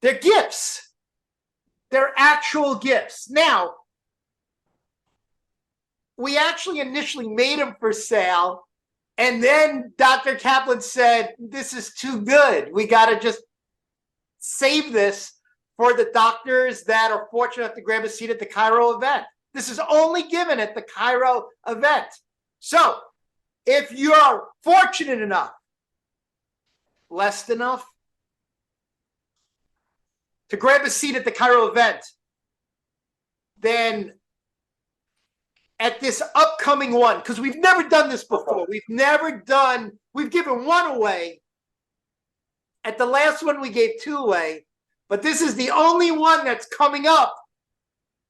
A: They're gifts. They're actual gifts. Now, we actually initially made them for sale, and then Dr. Kaplan said, this is too good. We got to just save this for the doctors that are fortunate enough to grab a seat at the Chiro event. This is only given at the Chiro event. So if you're fortunate enough, blessed enough to grab a seat at the Chiro event, then at this upcoming one, because we've never done this before. We've given one away. At the last one, we gave 2 away. But this is the only one that's coming up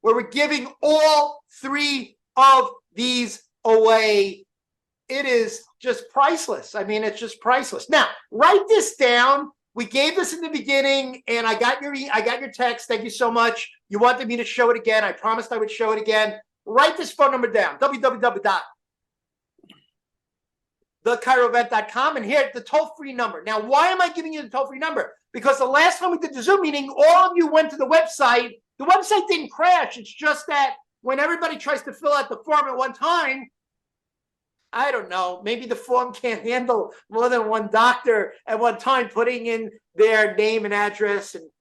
A: where we're giving all 3 of these away. It is just priceless. I mean, it's just priceless. Now, write this down. We gave this in the beginning, and I got your text. Thank you so much. You wanted me to show it again. I promised I would show it again. Write this phone number down, www.thechiroevent.com, and here, the toll-free number. Now, why am I giving you the toll-free number? Because the last time we did the Zoom meeting, all of you went to the website. The website didn't crash. It's just that when everybody tries to fill out the form at one time, I don't know, maybe the form can't handle more than one doctor at one time putting in their name and address and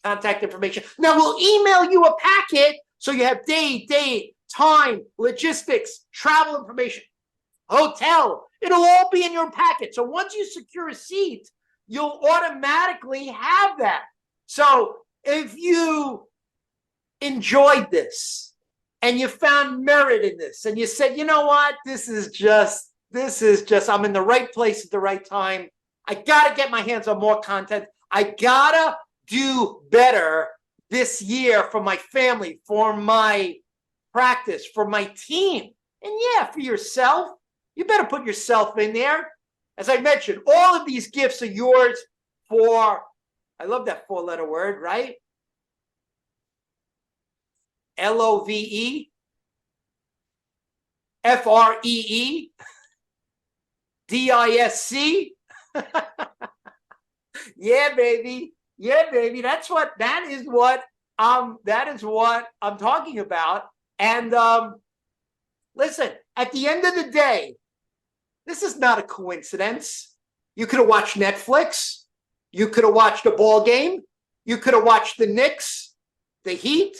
A: contact information. Now, we'll email you a packet so you have date, time, logistics, travel information, hotel. It'll all be in your packet. So once you secure a seat, you'll automatically have that. So if you enjoyed this and you found merit in this and you said, you know what, this is just This is just, I'm in the right place at the right time. I got to get my hands on more content. I got to do better this year for my family, for my practice, for my team. And yeah, for yourself. You better put yourself in there. As I mentioned, all of these gifts are yours for, I love that 4-letter word, right? LOVE, FREE, DISC. Yeah, baby. Yeah, baby. That is what I'm talking about. And listen, at the end of the day, this is not a coincidence. You could have watched Netflix. You could have watched a ball game. You could have watched the Knicks, the Heat,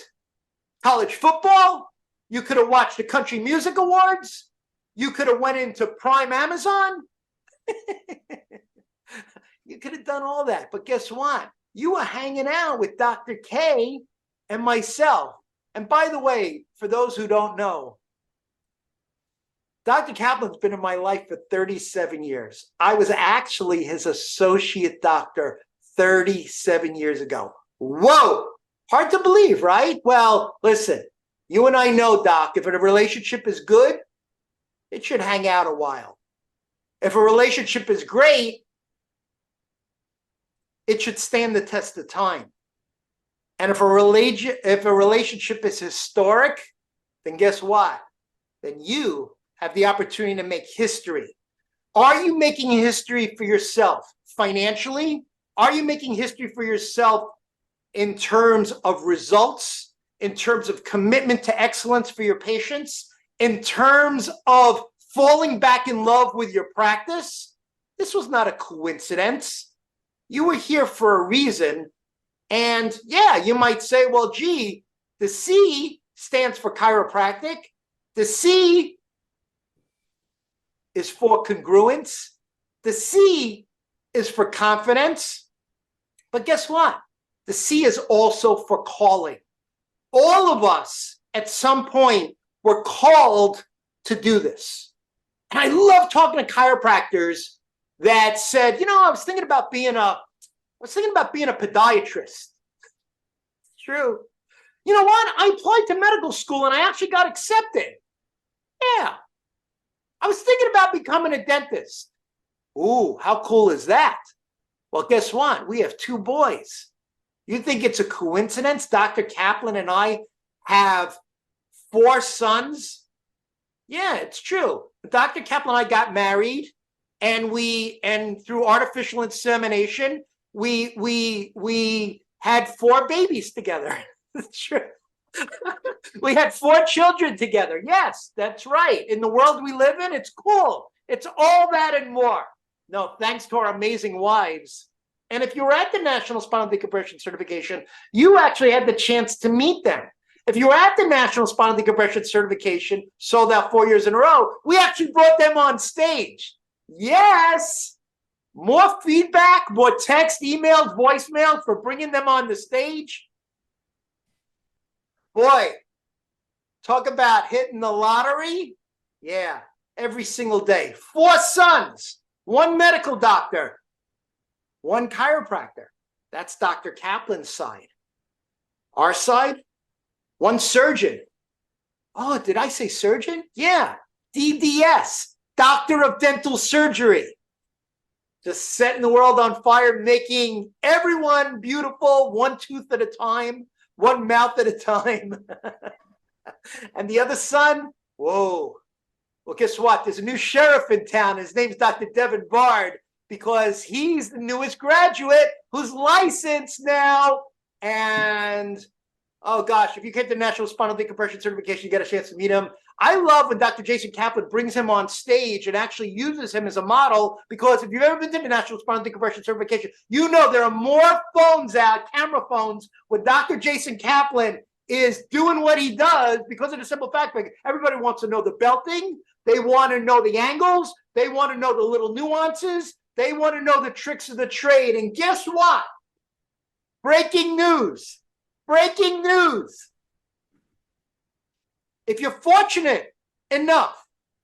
A: college football. You could have watched the Country Music Awards. You could have went into Prime Amazon. You could have done all that. But guess what? You were hanging out with Dr. K and myself. And by the way, for those who don't know, Dr. Kaplan's been in my life for 37 years. I was actually his associate doctor 37 years ago. Whoa! Hard to believe, right? Well, listen, you and I know, Doc, if a relationship is good, it should hang out a while. If a relationship is great, it should stand the test of time. And if a relationship is historic, then guess what? Then you have the opportunity to make history. Are you making history for yourself financially? Are you making history for yourself in terms of results, in terms of commitment to excellence for your patients, in terms of falling back in love with your practice? This was not a coincidence. You were here for a reason. And yeah, you might say, well, gee, the C stands for chiropractic. The C is for congruence. The C is for confidence. But guess what? The C is also for calling. All of us at some point were called to do this. And I love talking to chiropractors that said, you know, I was thinking about being a podiatrist. True. You know what? I applied to medical school and I actually got accepted. Yeah. I was thinking about becoming a dentist. Ooh, how cool is that? Well, guess what? We have 2 boys. You think it's a coincidence Dr. Kaplan and I have 4 sons? Yeah, it's true. Dr. Kaplan and I got married, and through artificial insemination, we had 4 babies together. It's true. We had 4 children together. Yes, that's right. In the world we live in, it's cool. It's all that and more. No, thanks to our amazing wives. And if you were at the National Spinal Decompression Certification, you actually had the chance to meet them. If you were at the National Spinal Decompression Certification, sold out 4 years in a row, we actually brought them on stage. Yes. More feedback, more text, emails, voicemails for bringing them on the stage. Boy, talk about hitting the lottery. Yeah, every single day. 4 sons, 1 medical doctor, 1 chiropractor. That's Dr. Kaplan's side. Our side, 1 surgeon. Oh, did I say surgeon? Yeah, DDS, Doctor of Dental Surgery. Just setting the world on fire, making everyone beautiful, 1 tooth at a time, 1 mouth at a time. And the other son, whoa. Well, guess what? There's a new sheriff in town. His name's Dr. Devin Bard, because he's the newest graduate who's licensed now. And, oh gosh, if you came to National Spinal Decompression Certification, you get a chance to meet him. I love when Dr. Jason Kaplan brings him on stage and actually uses him as a model, because if you've ever been to the National Spinal Decompression Certification, you know there are more phones out, camera phones, when Dr. Jason Kaplan is doing what he does, because of the simple fact that everybody wants to know the belting, they want to know the angles, they want to know the little nuances, they want to know the tricks of the trade. And guess what? Breaking news. Breaking news. If you're fortunate enough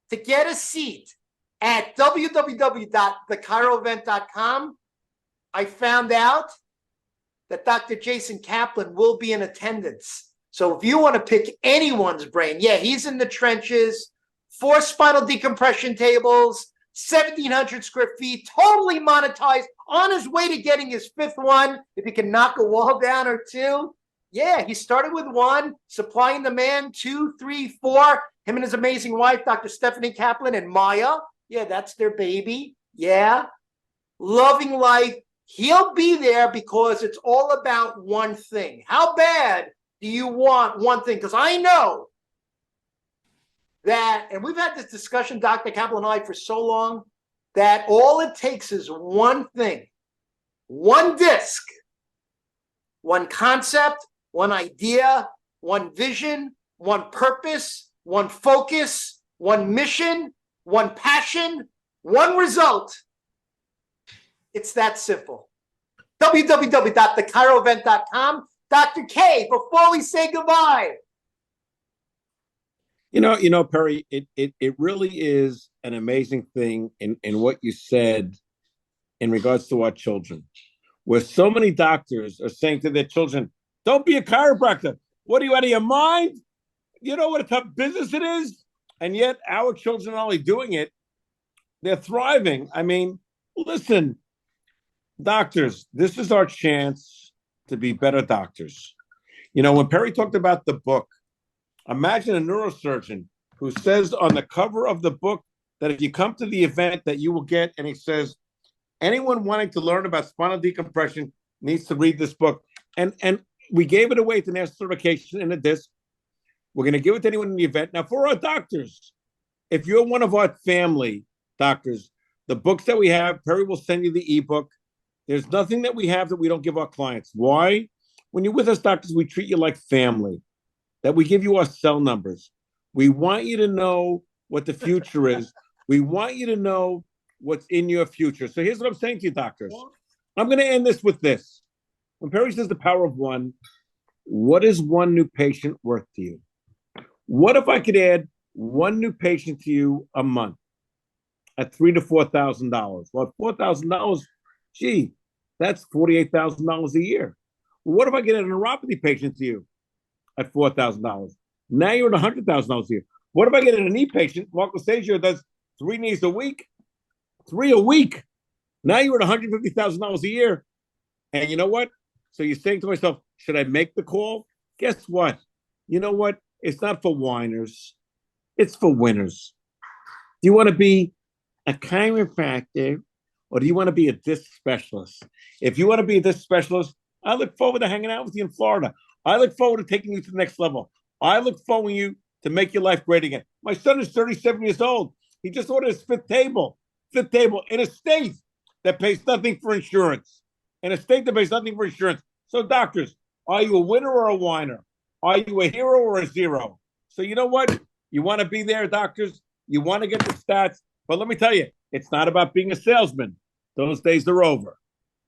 A: to get a seat at www.thechiroevent.com, I found out that Dr. Jason Kaplan will be in attendance. So if you want to pick anyone's brain, yeah, he's in the trenches, 4 spinal decompression tables, 1,700 square feet, totally monetized, on his way to getting his 5th one. If he can knock a wall down or 2. Yeah, he started with 1, supplying demand, 2, 3, 4. Him and his amazing wife, Dr. Stephanie Kaplan, and Maya. Yeah, that's their baby. Yeah. Loving life. He'll be there because it's all about one thing. How bad do you want one thing? Because I know that, and we've had this discussion, Dr. Kaplan and I, for so long, that all it takes is one thing, one disc, one concept, one idea, one vision, one purpose, one focus, one mission, one passion, one result. It's that simple. www.thechiroevent.com. Dr. K, before we say goodbye.
B: Perry, it really is an amazing thing in what you said in regards to our children, where so many doctors are saying to their children, don't be a chiropractor. What are you, out of your mind? You know what a tough business it is? And yet our children are only doing it, they're thriving. I mean, listen, doctors, this is our chance to be better doctors. When Perry talked about the book, imagine a neurosurgeon who says on the cover of the book that if you come to the event that you will get, and he says, anyone wanting to learn about spinal decompression needs to read this book. And we gave it away to national certification in a disc. We're going to give it to anyone in the event. Now, for our doctors, if you're one of our family doctors, the books that we have, Perry will send you the ebook. There's nothing that we have that we don't give our clients. Why? When you're with us, doctors, we treat you like family, that we give you our cell numbers. We want you to know what the future is. We want you to know what's in your future. So here's what I'm saying to you, doctors. I'm going to end this with this. When Perry says the power of one, what is one new patient worth to you? What if I could add one new patient to you a month at $3,000 to $4,000? Well, $4,000, gee, that's $48,000 a year. Well, what if I get a neuropathy patient to you at $4,000? Now you're at $100,000 a year. What if I get a knee patient? Marco Sagio does 3 knees a week, 3 a week. Now you're at $150,000 a year. And you know what? So you're saying to myself, should I make the call? Guess what? You know what? It's not for whiners. It's for winners. Do you want to be a chiropractor or do you want to be a disc specialist? If you want to be a disc specialist, I look forward to hanging out with you in Florida. I look forward to taking you to the next level. I look forward to you to make your life great again. My son is 37 years old. He just ordered his fifth table in a state that pays nothing for insurance. In a state that pays nothing for insurance. So doctors, are you a winner or a whiner? Are you a hero or a zero? So you know what? You want to be there, doctors. You want to get the stats. But let me tell you, it's not about being a salesman. Those days are over.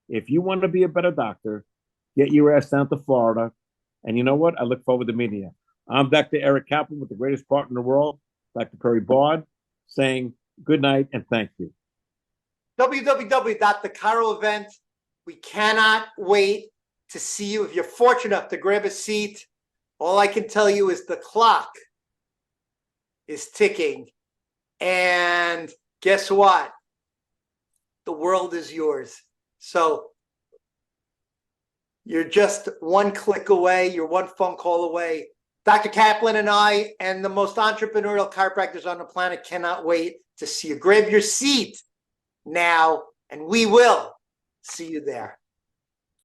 B: If you want to be a better doctor, get your ass down to Florida. And you know what? I look forward to meeting you. I'm Dr. Eric Kaplan with the greatest partner in the world, Dr. Perry Bard, saying good night and thank you.
A: www.thechiroevent. We cannot wait to see you. If you're fortunate enough to grab a seat, all I can tell you is the clock is ticking. And guess what? The world is yours. So you're just one click away. You're one phone call away. Dr. Kaplan and I and the most entrepreneurial chiropractors on the planet cannot wait to see you. Grab your seat now, and we will see you there.